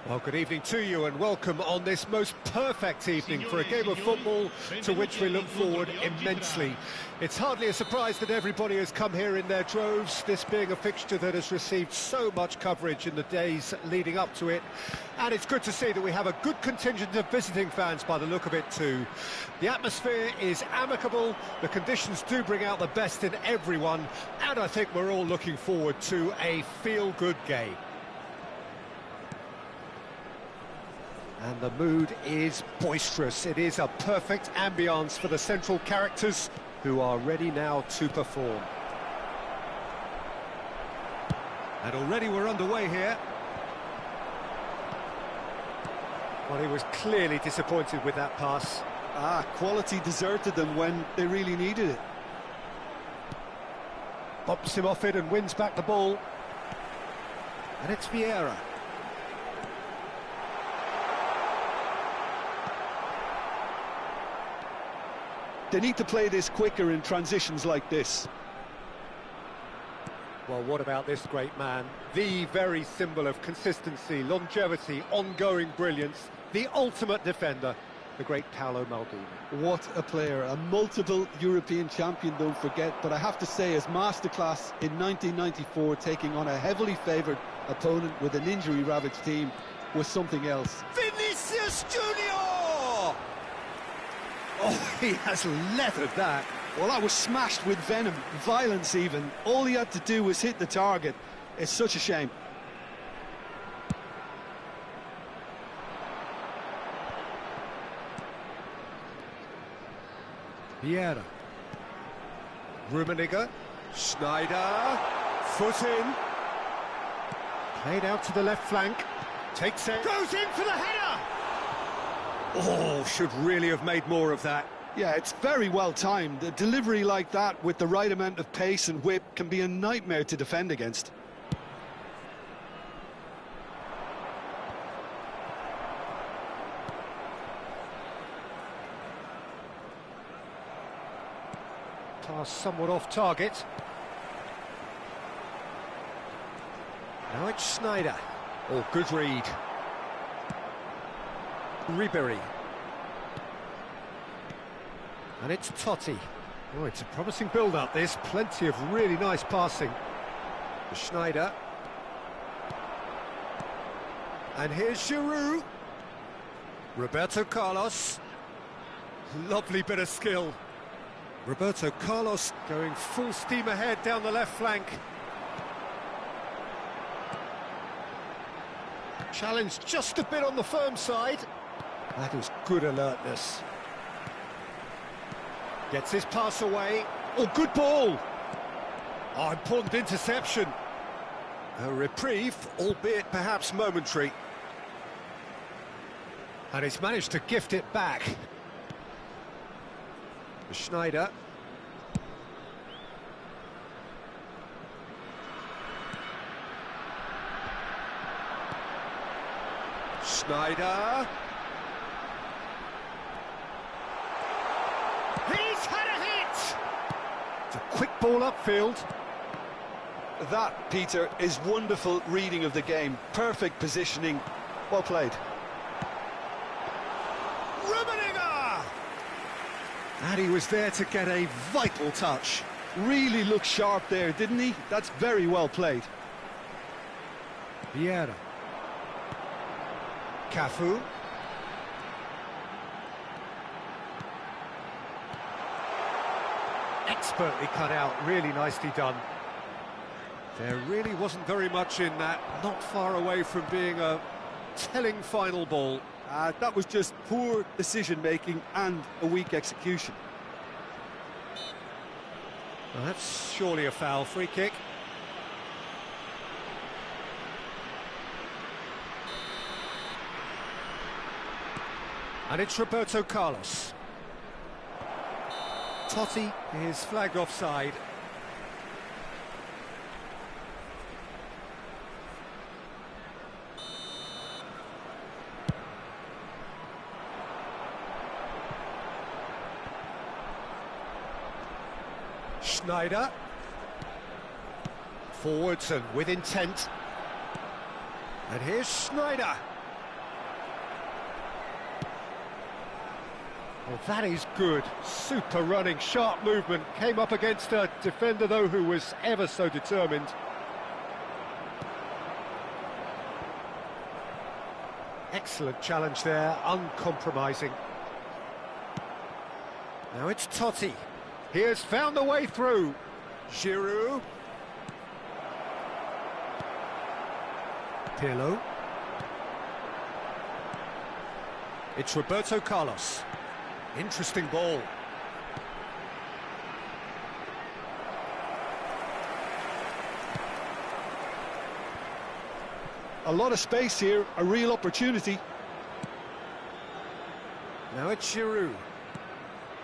Well, good evening to you and welcome on this most perfect evening for a game of football to which we look forward immensely. It's hardly a surprise that everybody has come here in their droves, this being a fixture that has received so much coverage in the days leading up to it. And it's good to see that we have a good contingent of visiting fans by the look of it too. The atmosphere is amicable, the conditions do bring out the best in everyone, and I think we're all looking forward to a feel-good game. And the mood is boisterous. It is a perfect ambience for the central characters who are ready now to perform. And already we're underway here. Well, he was clearly disappointed with that pass. Quality deserted them when they really needed it. Bumps him off it and wins back the ball. And it's Vieira. They need to play this quicker in transitions like this. Well, what about this great man? The very symbol of consistency, longevity, ongoing brilliance, the ultimate defender, the great Paolo Maldini. What a player, a multiple European champion, don't forget, but I have to say his masterclass in 1994, taking on a heavily favoured opponent with an injury-ravaged team, was something else. Vinicius Junior! Oh, he has leathered that. Well, that was smashed with venom, violence even. All he had to do was hit the target. It's such a shame. Vieira. Rummenigge. Schneider. Foot in. Played out to the left flank. Takes it. Goes in for the header! Oh, should really have made more of that. Yeah, it's very well timed. A delivery like that with the right amount of pace and whip can be a nightmare to defend against. Pass somewhat off target. Now it's Schneider. Oh, good read. Ribéry. And it's Totti. Oh, it's a promising build-up, this. Plenty of really nice passing. Schneider. And here's Giroud. Roberto Carlos. Lovely bit of skill. Roberto Carlos going full steam ahead down the left flank. Challenge just a bit on the firm side. That is good alertness. Gets his pass away. Oh, good ball. Oh, important interception. A reprieve, albeit perhaps momentary. And he's managed to gift it back. Schneider. Schneider. He's had a hit! It's a quick ball upfield. That, Peter, is wonderful reading of the game. Perfect positioning. Well played. Rummenigge! And he was there to get a vital touch. Really looked sharp there, didn't he? That's very well played. Vieira. Cafu. Expertly cut out, really nicely done. There really wasn't very much in that, not far away from being a telling final ball. That was just poor decision-making and a weak execution. Well, that's surely a foul. Free kick. And it's Roberto Carlos. Totti is flagged offside. Schneider. Forwards and with intent. And here's Schneider. Well, that is good. Super running, sharp movement. Came up against a defender, though, who was ever so determined. Excellent challenge there, uncompromising. Now it's Totti. He has found the way through. Giroud. Pirlo. It's Roberto Carlos. Interesting ball. A lot of space here, a real opportunity. Now it's Giroud.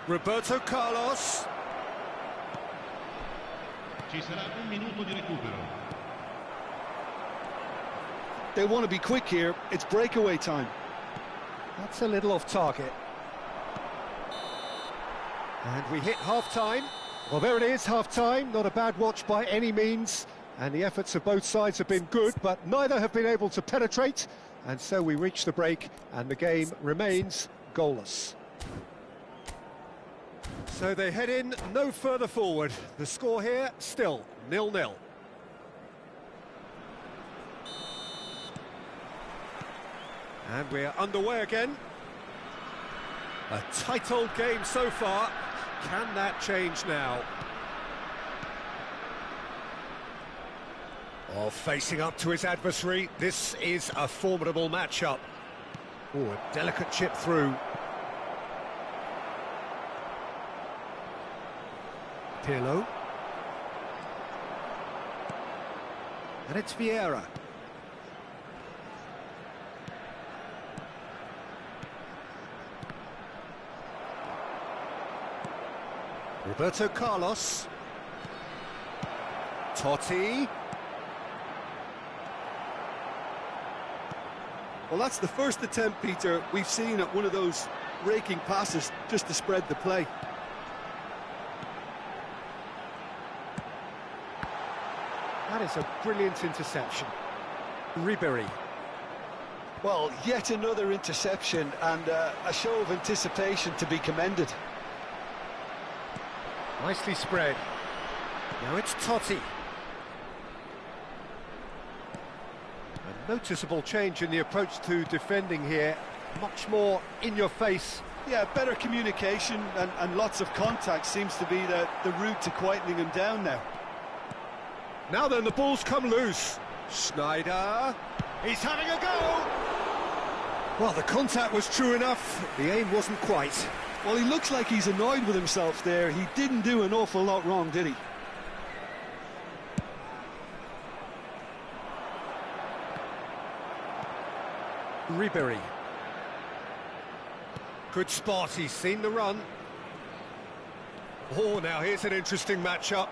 Roberto Carlos. Ci sarà un minuto di recupero. They want to be quick here, it's breakaway time. That's a little off target. And we hit half-time. Well, there it is, half-time. Not a bad watch by any means. And the efforts of both sides have been good, but neither have been able to penetrate. And so we reach the break, and the game remains goalless. So they head in no further forward. The score here, still 0-0. And we're underway again. A tight old game so far. Can that change now? Oh, facing up to his adversary, this is a formidable matchup. Oh, a delicate chip through. Pirlo. And it's Vieira. Roberto Carlos. Totti. Well, that's the first attempt, Peter, we've seen at one of those raking passes just to spread the play. That is a brilliant interception. Ribery. Well, yet another interception and a show of anticipation to be commended. Nicely spread. Now it's Totti. A noticeable change in the approach to defending here. Much more in your face. Yeah, better communication and lots of contact seems to be the route to quietening him down now. Now then, the ball's come loose. Schneider. He's having a go. Well, the contact was true enough. The aim wasn't quite. Well, he looks like he's annoyed with himself there. He didn't do an awful lot wrong, did he? Ribery. Good spot, he's seen the run. Oh, now here's an interesting matchup.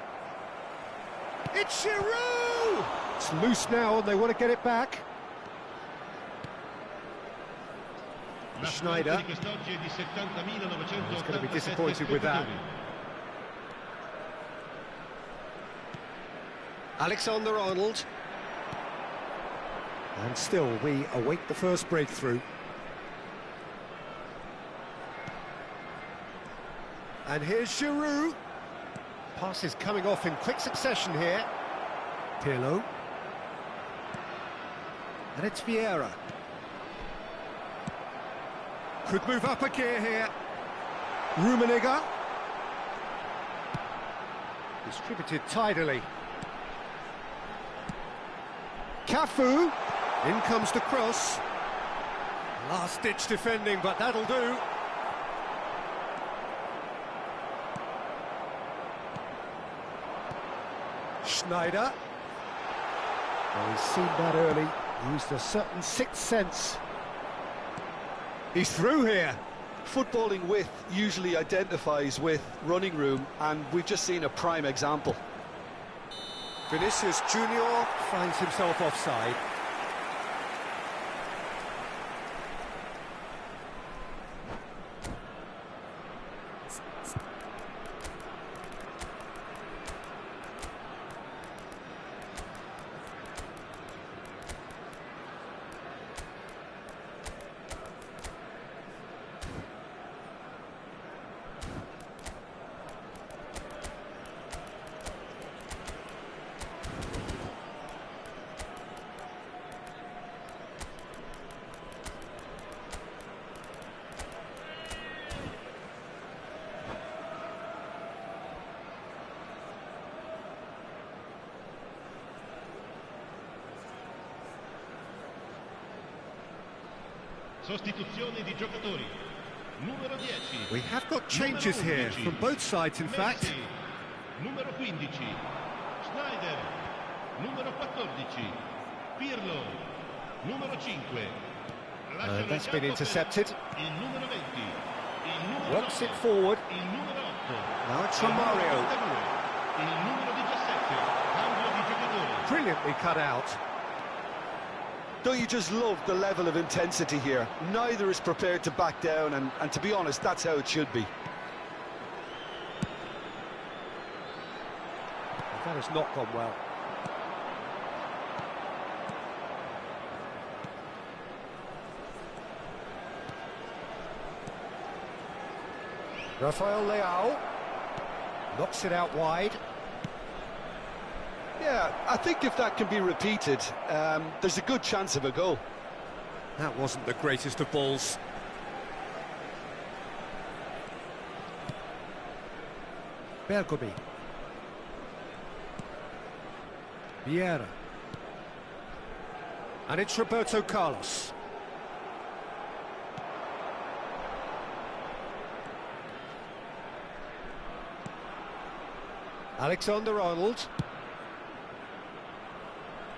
It's Giroud! It's loose now and they want to get it back. Schneider. He's going to be disappointed with that. Alexander-Arnold. And still, we await the first breakthrough. And here's Giroud. Pass is coming off in quick succession here. Pirlo. And it's Vieira. Could move up a gear here. Rummenigge. Distributed tidily. Cafu. In comes the cross. Last-ditch defending, but that'll do. Schneider. Well, he's seen that early. Used a certain sixth sense. He's through here. Footballing width usually identifies with running room, and we've just seen a prime example. Vinicius Junior finds himself offside. Sostituzione di giocatori. Numero 10. We have got changes here from both sides, in fact. Messi. Numero 15. Schneider. Numero 14. Pirlo. Numero 5. That's been intercepted. Il numero 20. Il numero Works 9. it forward. Il numero 8. Now it's from Mario. Il numero 17. Cambio di giocatore. Brilliantly cut out. Don't you just love the level of intensity here? Neither is prepared to back down, and to be honest, that's how it should be. That has not gone well. Rafael Leao knocks it out wide. Yeah, I think if that can be repeated, there's a good chance of a goal. That wasn't the greatest of balls. Bergomi. Vieira. And it's Roberto Carlos. Alexander-Arnold.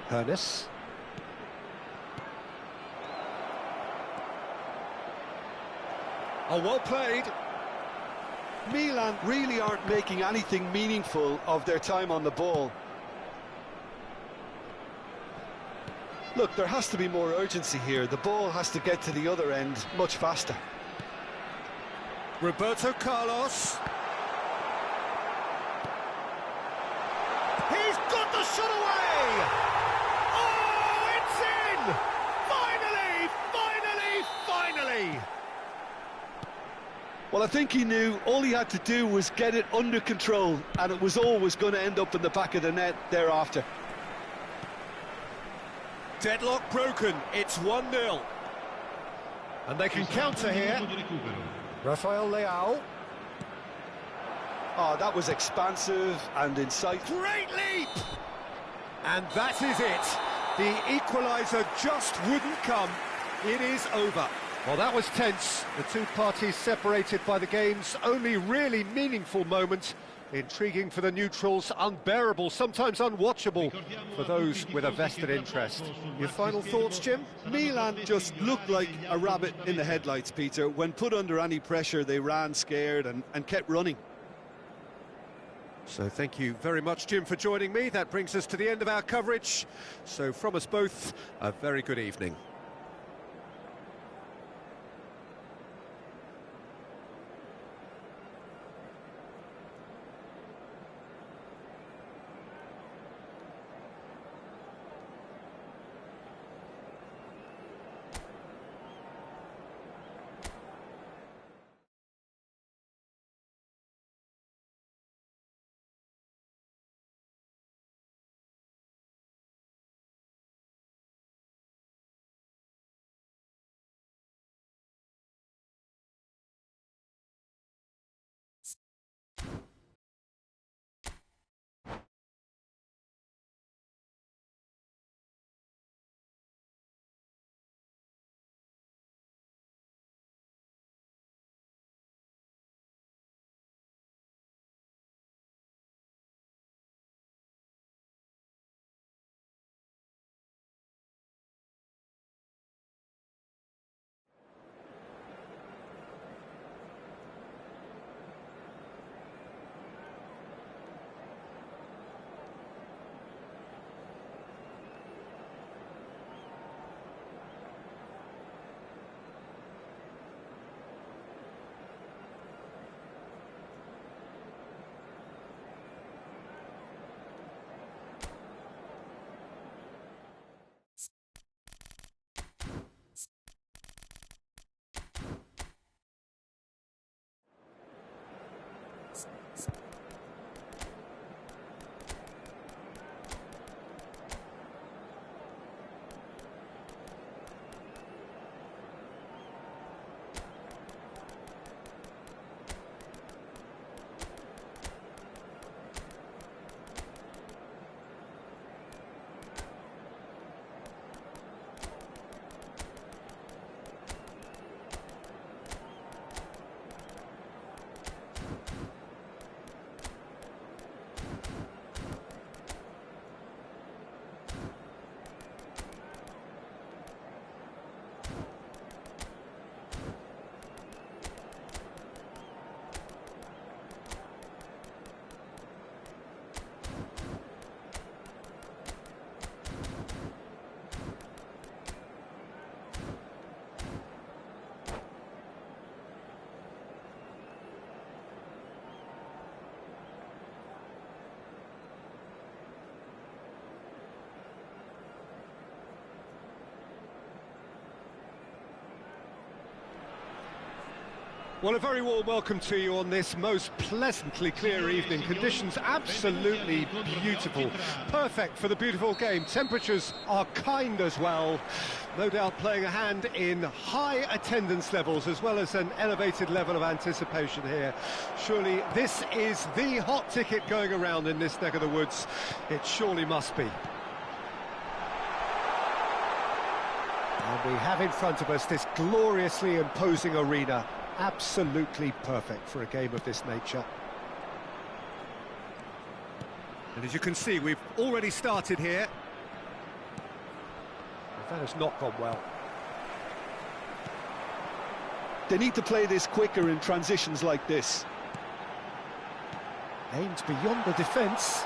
Hoeneß. Oh, well played. Milan really aren't making anything meaningful of their time on the ball. Look, there has to be more urgency here. The ball has to get to the other end much faster. Roberto Carlos. He's got the shot away! Oh, it's in! Finally, finally, finally! Well, I think he knew all he had to do was get it under control, and it was always going to end up in the back of the net thereafter. Deadlock broken, it's 1-0. And they can counter here. Rafael Leao. Oh, that was expansive and insightful. Great leap! And that is it. The equaliser just wouldn't come. It is over. Well, that was tense. The two parties separated by the game's only really meaningful moment. Intriguing for the neutrals, unbearable, sometimes unwatchable for those with a vested interest. Your final thoughts, Jim? Milan just looked like a rabbit in the headlights, Peter. When put under any pressure, they ran scared and kept running. So thank you very much, Jim, for joining me. That brings us to the end of our coverage. So from us both, a very good evening. Well, a very warm welcome to you on this most pleasantly clear evening. Conditions absolutely beautiful. Perfect for the beautiful game. Temperatures are kind as well. No doubt playing a hand in high attendance levels as well as an elevated level of anticipation here. Surely this is the hot ticket going around in this neck of the woods. It surely must be. And we have in front of us this gloriously imposing arena. Absolutely perfect for a game of this nature. And as you can see, we've already started here. That has not gone well. They need to play this quicker in transitions like this. Aimed beyond the defence.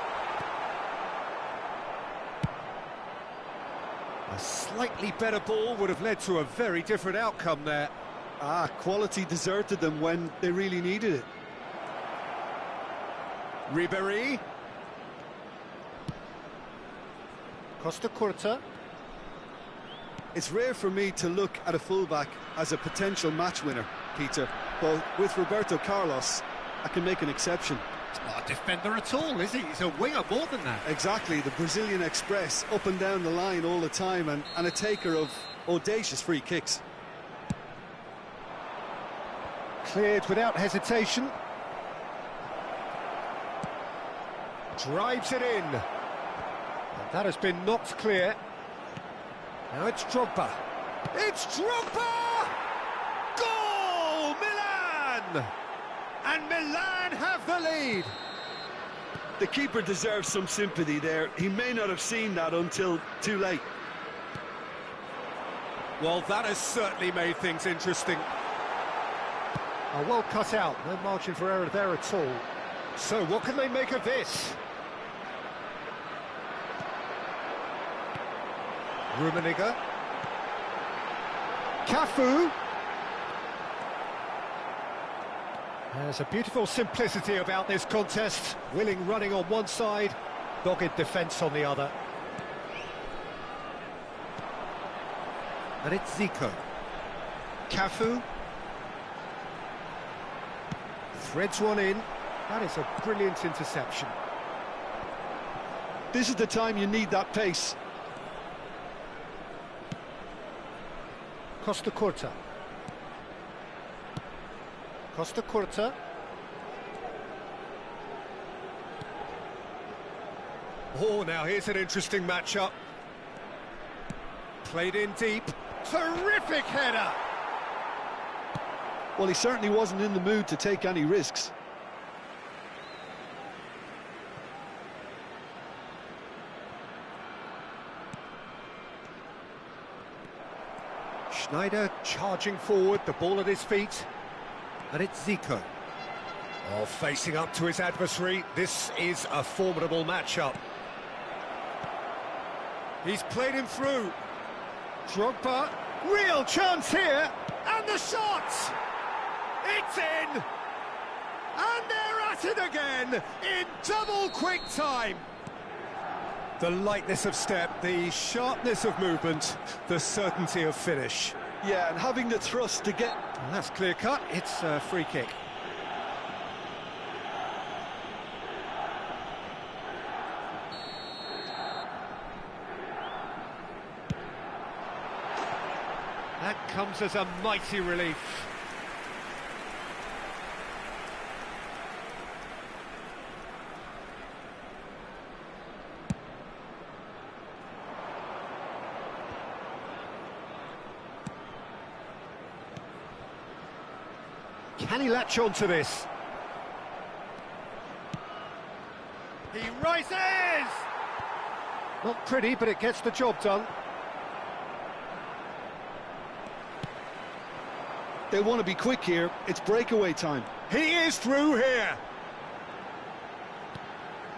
A slightly better ball would have led to a very different outcome there. Quality deserted them when they really needed it. Ribéry. Costa Curta. It's rare for me to look at a fullback as a potential match winner, Peter, but with Roberto Carlos, I can make an exception. He's not a defender at all, is he? He's a winger more than that. Exactly, the Brazilian Express, up and down the line all the time, and a taker of audacious free kicks. Cleared without hesitation. Drives it in. And that has been knocked clear. Now it's Drogba. It's Drogba! Goal! Milan! And Milan have the lead. The keeper deserves some sympathy there. He may not have seen that until too late. Well, that has certainly made things interesting. Well cut out, no margin for error there at all. So what can they make of this? Rummenigge. Cafu. There's a beautiful simplicity about this contest. Willing running on one side, dogged defence on the other. And it's Zico. Cafu. Threads one in. That is a brilliant interception. This is the time you need that pace. Costa Curta. Costa Curta. Oh, now here's an interesting matchup. Played in deep. Terrific header! Well, he certainly wasn't in the mood to take any risks. Schneider charging forward, the ball at his feet. And it's Zico. Oh, facing up to his adversary. This is a formidable matchup. He's played him through. Drogba. Real chance here. And the shot! It's in! And they're at it again in double quick time. The lightness of step, the sharpness of movement, the certainty of finish. Yeah, and having the thrust to get... And that's clear cut, it's a free kick. That comes as a mighty relief. Can he latch on to this? He rises! Not pretty, but it gets the job done. They want to be quick here. It's breakaway time. He is through here.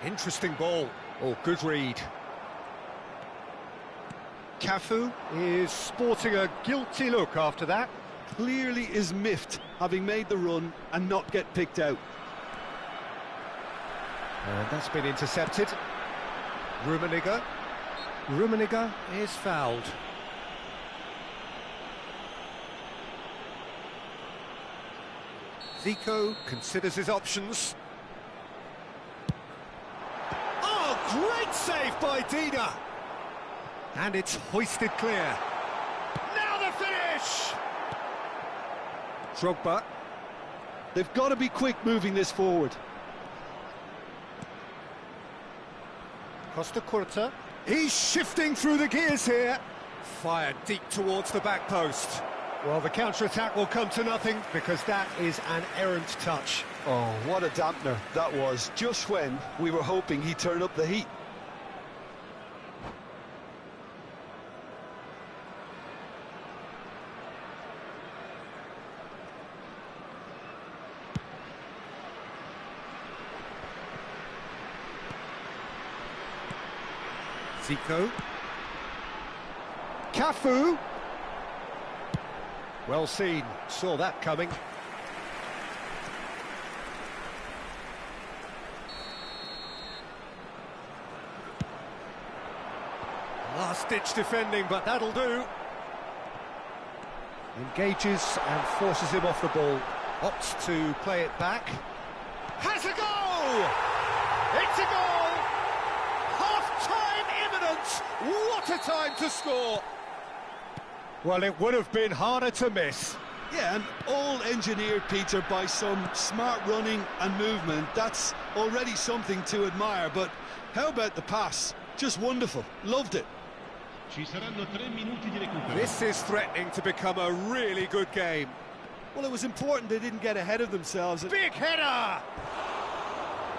Interesting ball. Oh, good read. Cafu is sporting a guilty look after that. Clearly is miffed, having made the run and not get picked out. And that's been intercepted. Rummenigge. Rummenigge is fouled. Zico considers his options. Oh, great save by Dida! And it's hoisted clear. Now the finish! Drogba. They've got to be quick moving this forward. Costa Curta. He's shifting through the gears here. Fired deep towards the back post. Well, the counter-attack will come to nothing because that is an errant touch. Oh, what a dampener that was, just when we were hoping he'd turn up the heat. Zico. Cafu. Well seen, saw that coming. Last-ditch defending, but that'll do. Engages and forces him off the ball. Opts to play it back. Has a goal! It's a goal! Half-time imminent! What a time to score! Well, it would have been harder to miss. Yeah, and all engineered, Peter, by some smart running and movement. That's already something to admire, but how about the pass? Just wonderful. Loved it. Ci saranno 3 minuti di recupero. This is threatening to become a really good game. Well, it was important they didn't get ahead of themselves. Big header!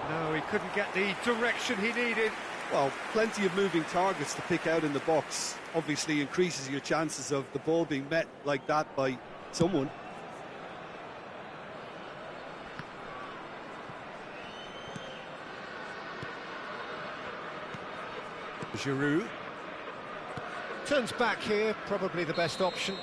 No, he couldn't get the direction he needed. Well, plenty of moving targets to pick out in the box. Obviously increases your chances of the ball being met like that by someone. Giroud. Turns back here, probably the best option.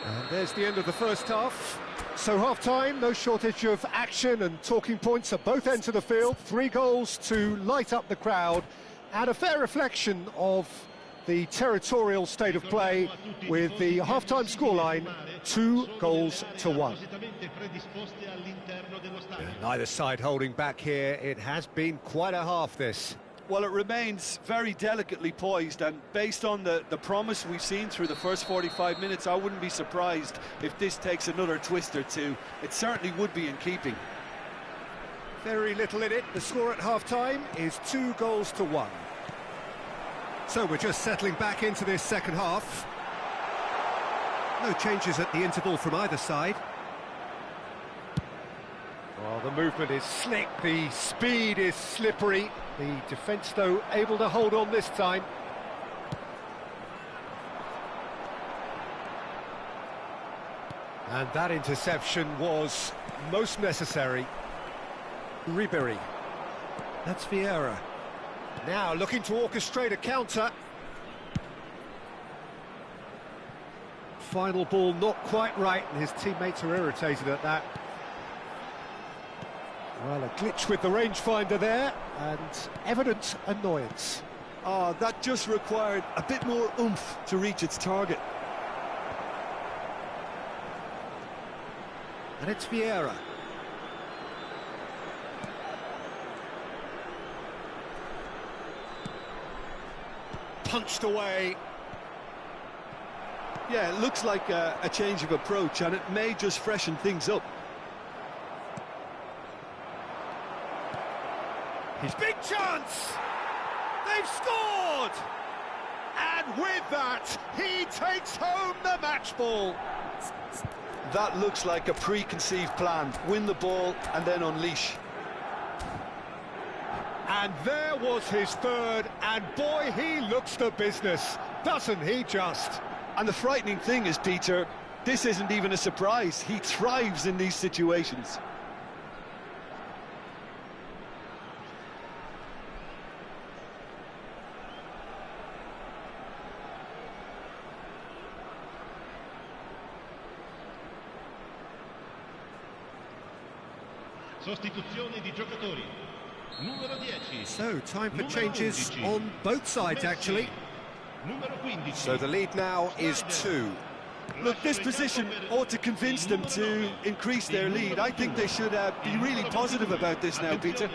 And there's the end of the first half. So half-time, no shortage of action and talking points at both ends of the field. 3 goals to light up the crowd, and a fair reflection of the territorial state of play with the half-time scoreline 2-1. Neither side holding back here. It has been quite a half, this. Well, it remains very delicately poised, and based on the promise we've seen through the first 45 minutes, I wouldn't be surprised if this takes another twist or two. It certainly would be in keeping. Very little in it. The score at half-time is 2-1. So we're just settling back into this second half. No changes at the interval from either side. Well, the movement is slick, the speed is slippery. The defence, though, able to hold on this time. And that interception was most necessary. Ribéry. That's Vieira. Now looking to orchestrate a counter. Final ball not quite right, and his teammates are irritated at that. Well, a glitch with the rangefinder there, and evident annoyance. Oh, that just required a bit more oomph to reach its target. And it's Vieira. Punched away. Yeah, it looks like a change of approach, and it may just freshen things up. His big chance! They've scored! And with that, he takes home the match ball. That looks like a preconceived plan. Win the ball and then unleash. And there was his third, and boy, he looks the business, doesn't he just? And the frightening thing is, Peter, this isn't even a surprise. He thrives in these situations. Sostituzione di giocatori. Numero 10. So, time for changes on both sides, actually. Numero 15. So the lead now is 2. Look, this position ought to convince them to increase their lead. I think they should be really positive about this now, Peter.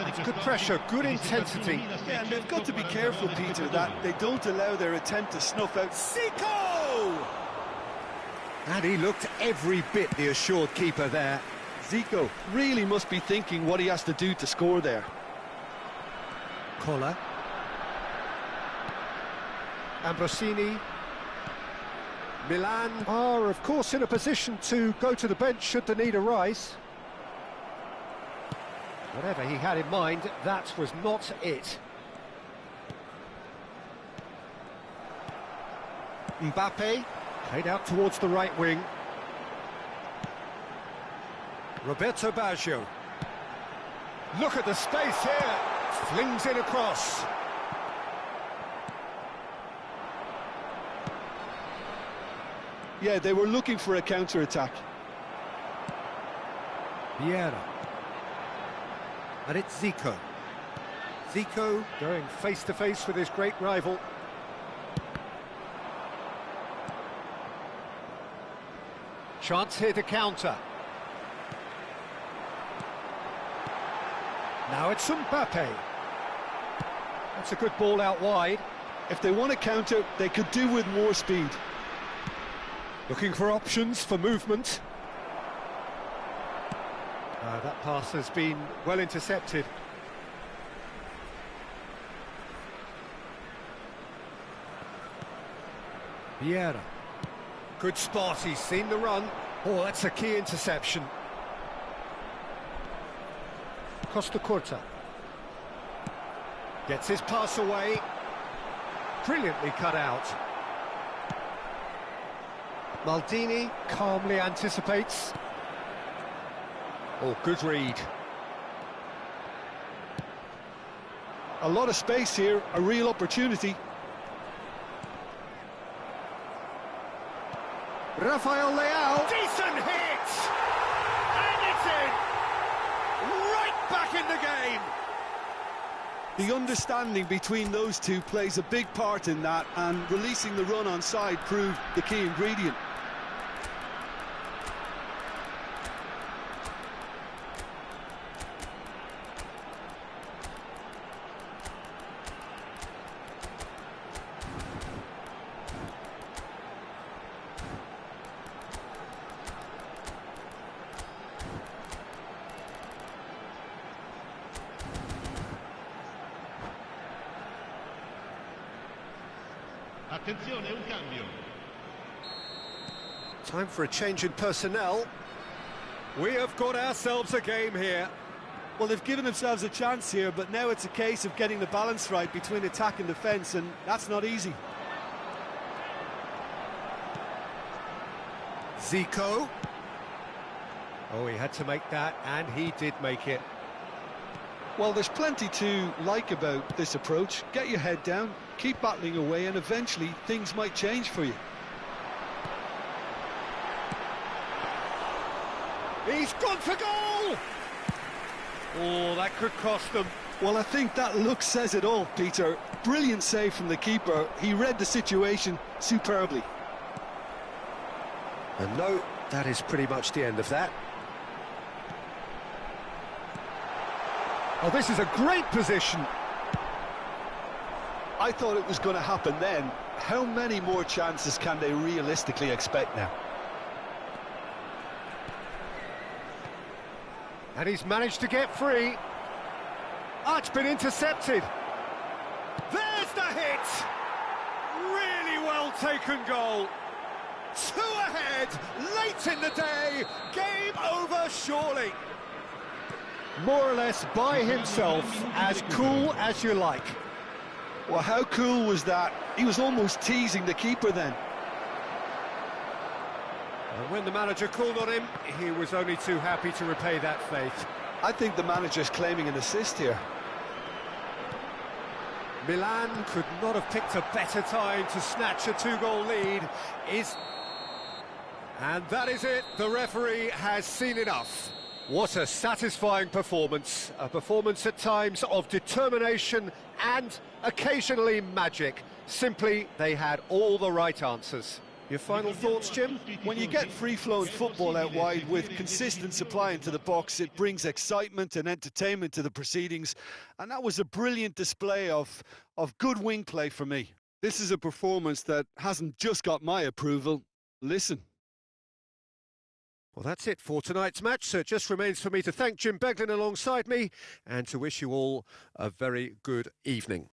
It's good pressure, good intensity. Yeah, and they've got to be careful, Peter, that they don't allow their attempt to snuff out Zico! And he looked every bit the assured keeper there. Zico really must be thinking what he has to do to score there. Koller. Ambrosini. Milan are, of course, in a position to go to the bench should the need arise. Whatever he had in mind, that was not it. Mbappe, played out towards the right wing. Roberto Baggio. Look at the space here. Flings in across. Yeah, they were looking for a counter-attack. Vieira. And it's Zico. Zico going face-to-face with his great rival. Chance here to counter. Now it's Mbappe. That's a good ball out wide. If they want to counter, they could do with more speed. Looking for options for movement. That pass has been well intercepted. Vieira. Good spot, he's seen the run. Oh, that's a key interception. Costa Curta. Gets his pass away. Brilliantly cut out. Maldini calmly anticipates. Oh, good read. A lot of space here, a real opportunity. Rafael Leao. Decent hit! And it's in! Right back in the game! The understanding between those two plays a big part in that, and releasing the run onside proved the key ingredient. Attenzione, un cambio. Time for a change in personnel. We have got ourselves a game here. Well, they've given themselves a chance here, but now it's a case of getting the balance right between attack and defence, and that's not easy. Zico. Oh, he had to make that, and he did make it. Well, there's plenty to like about this approach. Get your head down, keep battling away, and eventually things might change for you. He's gone for goal! Oh, that could cost them. Well, I think that look says it all, Peter. Brilliant save from the keeper. He read the situation superbly. And no, that is pretty much the end of that. Oh, this is a great position. I thought it was going to happen then. How many more chances can they realistically expect now? And he's managed to get free. Oh, it's been intercepted. There's the hit! Really well taken goal. 2 ahead, late in the day. Game over, surely. More or less by himself, as cool as you like. Well, how cool was that? He was almost teasing the keeper then. And when the manager called on him, he was only too happy to repay that faith. I think the manager's claiming an assist here. Milan could not have picked a better time to snatch a 2-goal lead. And that is it. The referee has seen enough. What a satisfying performance. A performance at times of determination and occasionally magic. Simply, they had all the right answers. Your final thoughts, Jim? When you get free-flowing football out wide with consistent supply into the box, it brings excitement and entertainment to the proceedings. And that was a brilliant display of good wing play for me. This is a performance that hasn't just got my approval. Listen. Well, that's it for tonight's match, so it just remains for me to thank Jim Beglin alongside me and to wish you all a very good evening.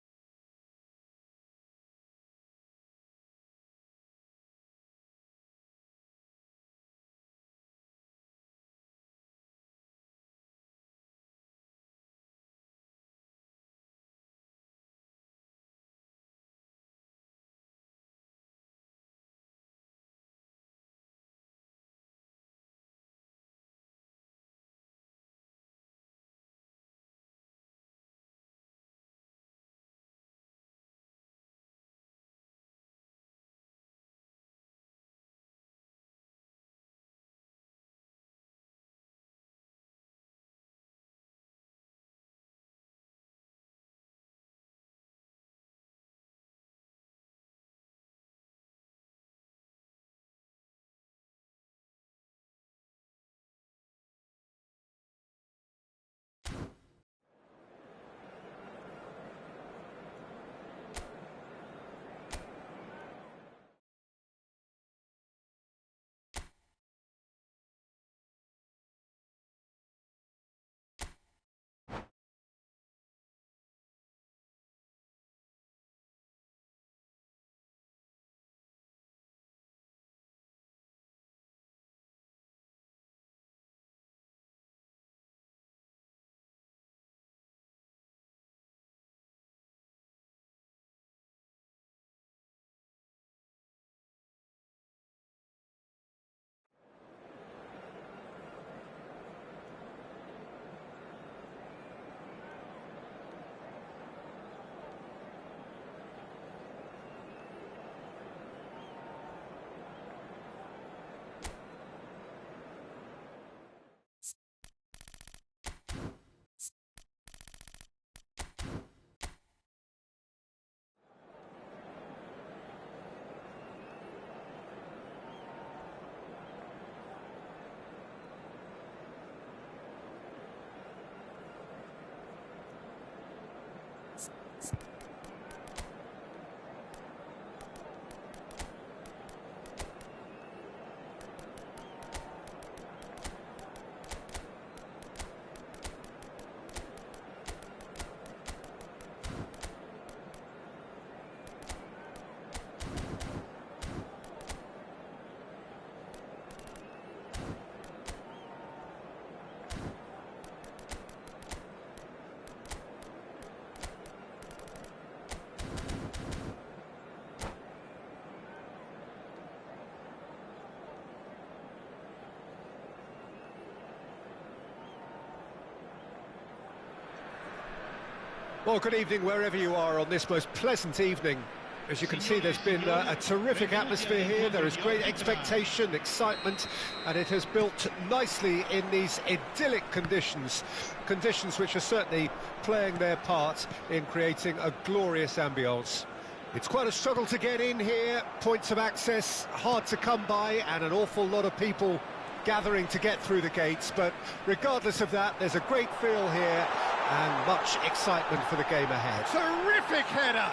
Well, good evening wherever you are on this most pleasant evening. As you can see, there's been a terrific atmosphere here. There is great expectation, excitement, and it has built nicely in these idyllic conditions. Conditions which are certainly playing their part in creating a glorious ambience. It's quite a struggle to get in here, points of access hard to come by, and an awful lot of people gathering to get through the gates. But regardless of that, there's a great feel here and much excitement for the game ahead. Terrific header!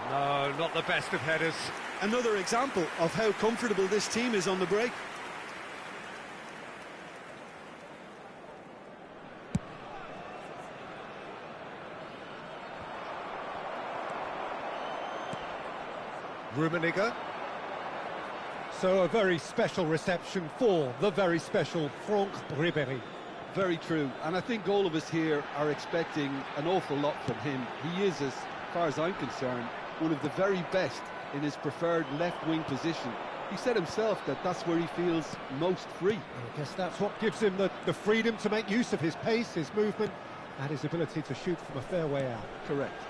No, not the best of headers. Another example of how comfortable this team is on the break. Rummenigge. So a very special reception for the very special Franck Ribéry. Very true, and I think all of us here are expecting an awful lot from him. He is, as far as I'm concerned, one of the very best in his preferred left-wing position. He said himself that that's where he feels most free. I guess that's what gives him the freedom to make use of his pace, his movement, and his ability to shoot from a fair way out. Correct.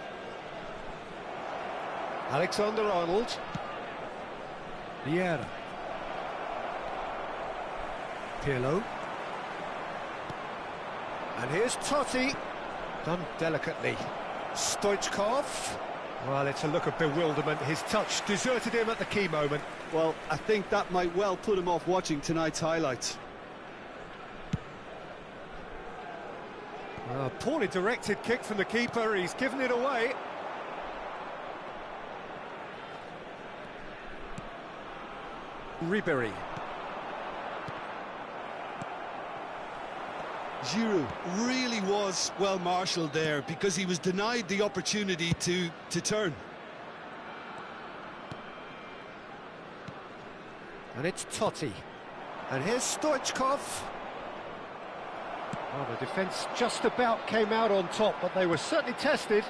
Alexander-Arnold. Vieira. Pirlo. And here's Totti. Done delicately. Stoichkov. Well, it's a look of bewilderment. His touch deserted him at the key moment. Well, I think that might well put him off watching tonight's highlights. Poorly directed kick from the keeper. He's given it away. Ribéry. Giroud really was well marshalled there because he was denied the opportunity to turn. And it's Totti. And here's Stoichkov. Well, the defence just about came out on top, but they were certainly tested.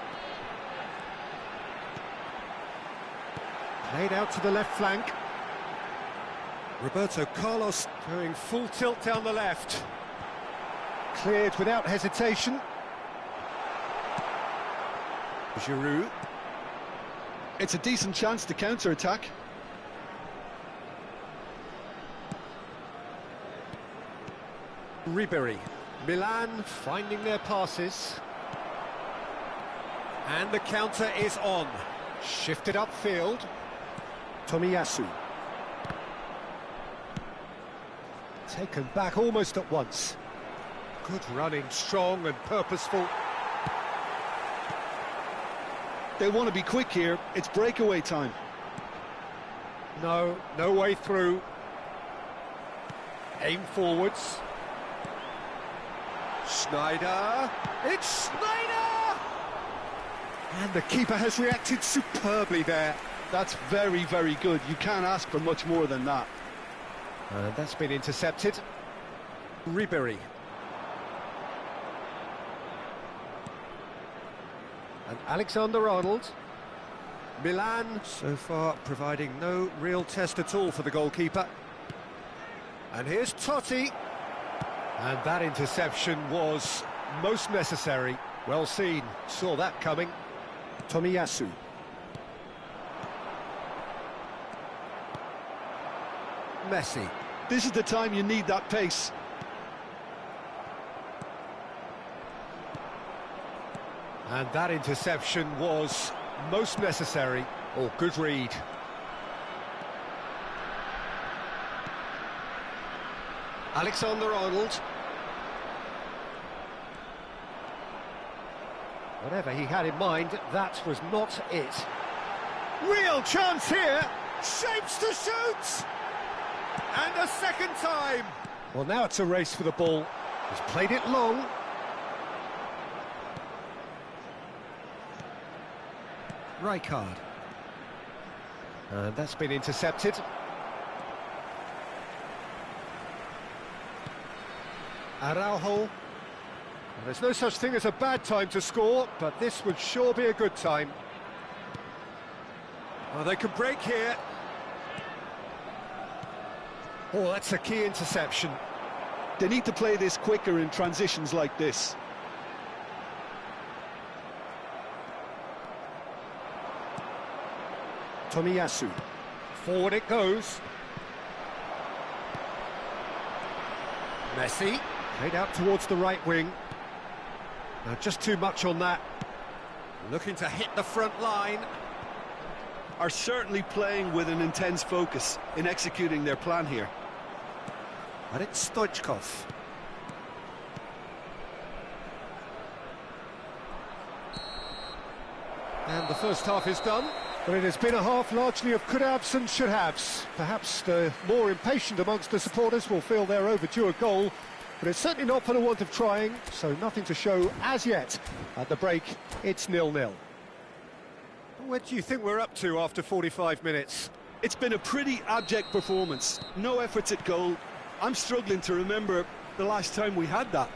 Played out to the left flank. Roberto Carlos going full tilt down the left. Cleared without hesitation. Giroud. It's a decent chance to counter-attack. Ribéry. Milan finding their passes. And the counter is on. Shifted upfield. Tomiyasu. Taken back almost at once. Good running, strong and purposeful. They want to be quick here. It's breakaway time. No way through. Aim forwards. Schneider. It's Schneider! And the keeper has reacted superbly there. That's very, very good. You can't ask for much more than that. And that's been intercepted. Ribéry. And Alexander-Arnold. Milan, so far, providing no real test at all for the goalkeeper. And here's Totti. And that interception was most necessary. Well seen, saw that coming. Tomiyasu. Messi. This is the time you need that pace. And that interception was most necessary. Oh, good read. Alexander-Arnold. Whatever he had in mind, that was not it. Real chance here. Shapes to shoot. And a second time. Well, now it's a race for the ball. He's played it long. Rijkaard. And that's been intercepted. Araujo. Well, there's no such thing as a bad time to score, but this would sure be a good time. Well, they could break here. Oh, that's a key interception. They need to play this quicker in transitions like this. Tomiyasu. Forward it goes. Messi. Played out towards the right wing. Now, just too much on that. Looking to hit the front line. Are certainly playing with an intense focus in executing their plan here. And it's Stoichkov. And the first half is done. But it has been a half largely of could-haves and should-haves. Perhaps the more impatient amongst the supporters will feel they're overdue a goal, but it's certainly not for the want of trying, so nothing to show as yet. At the break, it's 0-0. What do you think we're up to after 45 minutes? It's been a pretty abject performance. No efforts at goal. I'm struggling to remember the last time we had that.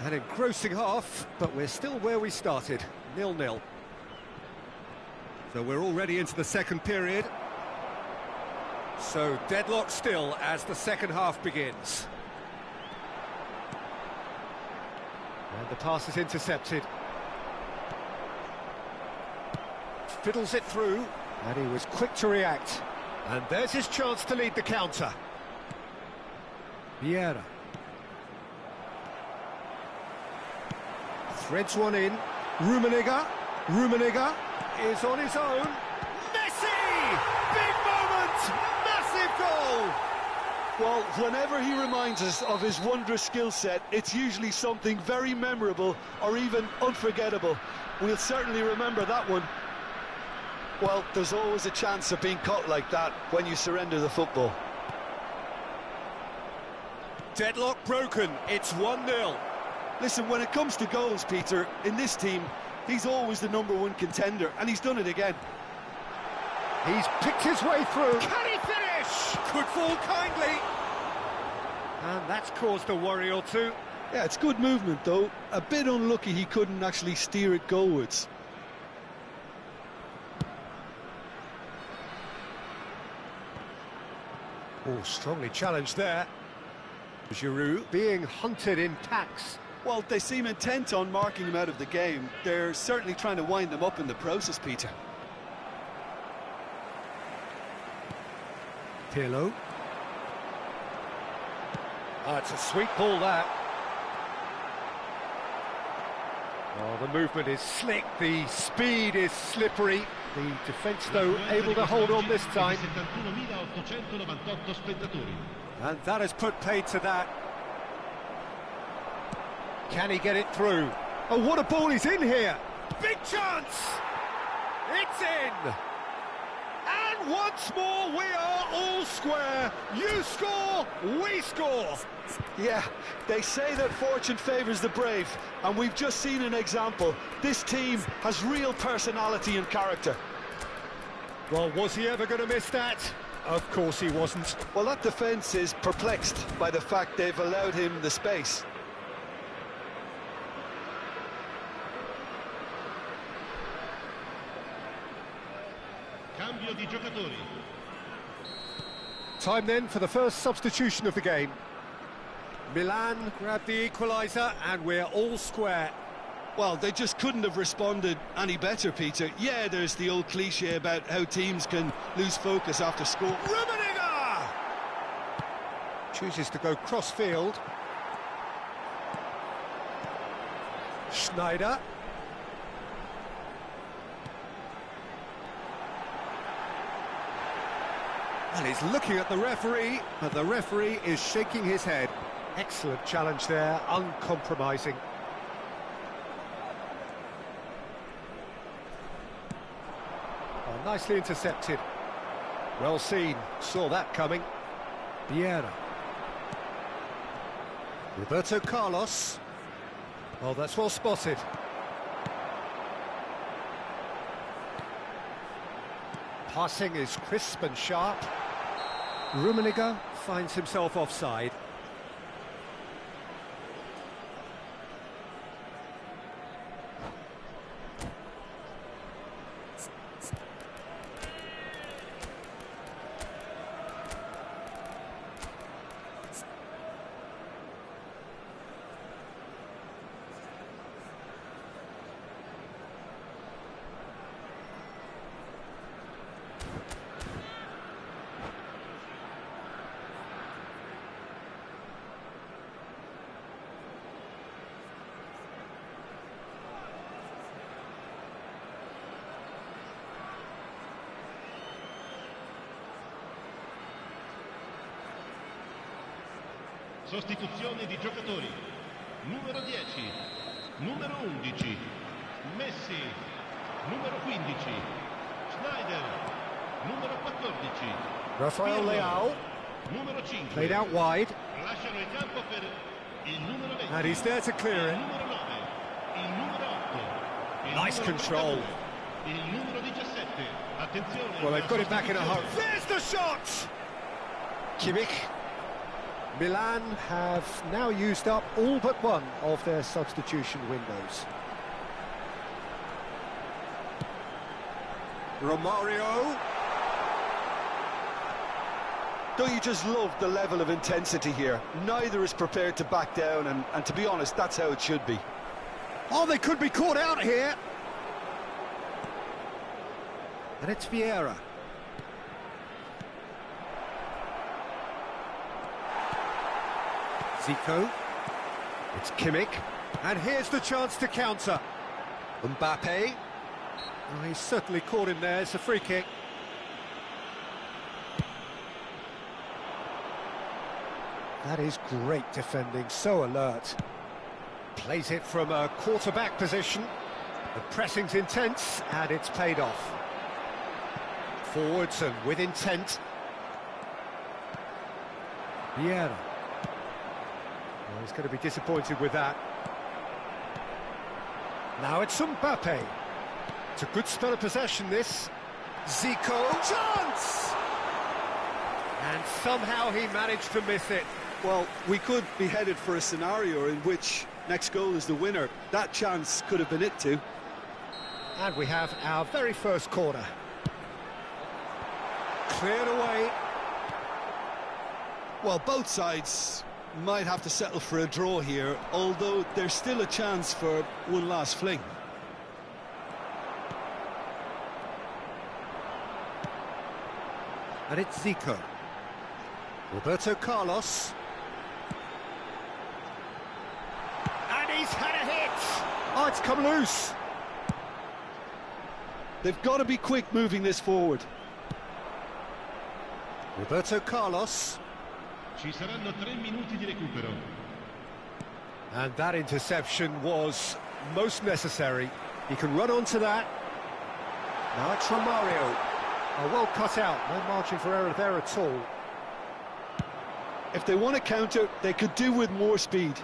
An engrossing half, but we're still where we started, 0-0. So we're already into the second period. So deadlock still as the second half begins. And the pass is intercepted. Fiddles it through, and he was quick to react. And there's his chance to lead the counter. Vieira. Threads one in. Rummenigge is on his own. Messi! Big moment! Massive goal! Well, whenever he reminds us of his wondrous skill set, it's usually something very memorable or even unforgettable. We'll certainly remember that one. Well, there's always a chance of being caught like that when you surrender the football. Deadlock broken, it's 1-0. Listen, when it comes to goals, Peter, in this team, he's always the #1 contender, and he's done it again. He's picked his way through. Can he finish? Could fall kindly. And that's caused a worry or two. Yeah, it's good movement, though. A bit unlucky he couldn't actually steer it goalwards. Oh, strongly challenged there. Giroud being hunted in packs. Well, they seem intent on marking him out of the game. They're certainly trying to wind him up in the process, Peter. Pirlo. It's a sweet ball, that. Oh, the movement is slick, the speed is slippery. The defence, though, able to hold on this time. 71.898 spettatori. And that has put paid to that. Can he get it through? Oh, what a ball is in here! Big chance! It's in! And once more, we are all square. You score, we score. Yeah, they say that fortune favours the brave, and we've just seen an example. This team has real personality and character. Well, was he ever going to miss that? Of course he wasn't. Well, that defence is perplexed by the fact they've allowed him the space. Cambio di giocatori. Time then for the first substitution of the game. Milan grabbed the equaliser and we're all square. Well, they just couldn't have responded any better, Peter. Yeah, there's the old cliche about how teams can lose focus after score. Rummenigge! Chooses to go cross-field. Schneider. And he's looking at the referee, but the referee is shaking his head. Excellent challenge there, uncompromising. Oh, nicely intercepted. Well seen, saw that coming. Vieira. Roberto Carlos. Oh, that's well spotted. Passing is crisp and sharp. Rummenigge finds himself offside. Sostituzione di giocatori. Numero 10, numero 11, Messi, numero 15, Schneider, numero 14, Rafael Leao, numero 5. played out wide, Lasciano il campo per il numero 20. and he's there to clear Il it. numero 9, il numero 8. Il Nice numero control. 32, il numero 17. Attenzione. Well, they've alla got it back in a hurry. sostituzione. There's the shot! Kimmich. Milan have now used up all but one of their substitution windows. Romario. Don't you just love the level of intensity here? Neither is prepared to back down, and to be honest, that's how it should be. Oh, they could be caught out here. And it's Vieira. Zico. It's Kimmich. And here's the chance to counter. Mbappe. Oh, he's certainly caught him there. It's a free kick. That is great defending, so alert. Plays it from a quarterback position. The pressing's intense, and it's paid off. Forwards and with intent. Vieira. Well, he's going to be disappointed with that. Now it's Mbappe. It's a good spell of possession, this. Zico. Chance! And somehow he managed to miss it. Well, we could be headed for a scenario in which next goal is the winner. That chance could have been it too. And we have our very first corner. Cleared away. Well, both sides might have to settle for a draw here, although there's still a chance for one last fling. And it's Zico. Roberto Carlos. And he's had a hit! Oh, it's come loose. They've got to be quick moving this forward. Roberto Carlos. Ci saranno 3 minuti di recupero. And that interception was most necessary. He can run onto that. Now it's Romario. Oh, well cut out. No margin for error there at all. If they want to counter, they could do with more speed.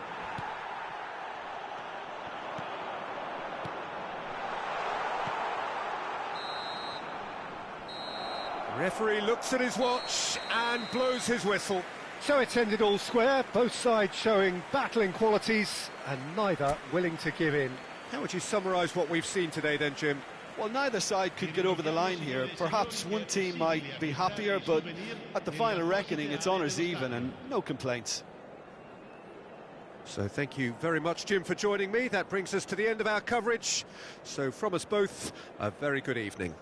Referee looks at his watch and blows his whistle. So it's ended all square, both sides showing battling qualities and neither willing to give in. How would you summarise what we've seen today then, Jim? Well, neither side could get over the line here. Perhaps one team might be happier, but at the final reckoning, it's honours even and no complaints. So thank you very much, Jim, for joining me. That brings us to the end of our coverage. So from us both, a very good evening.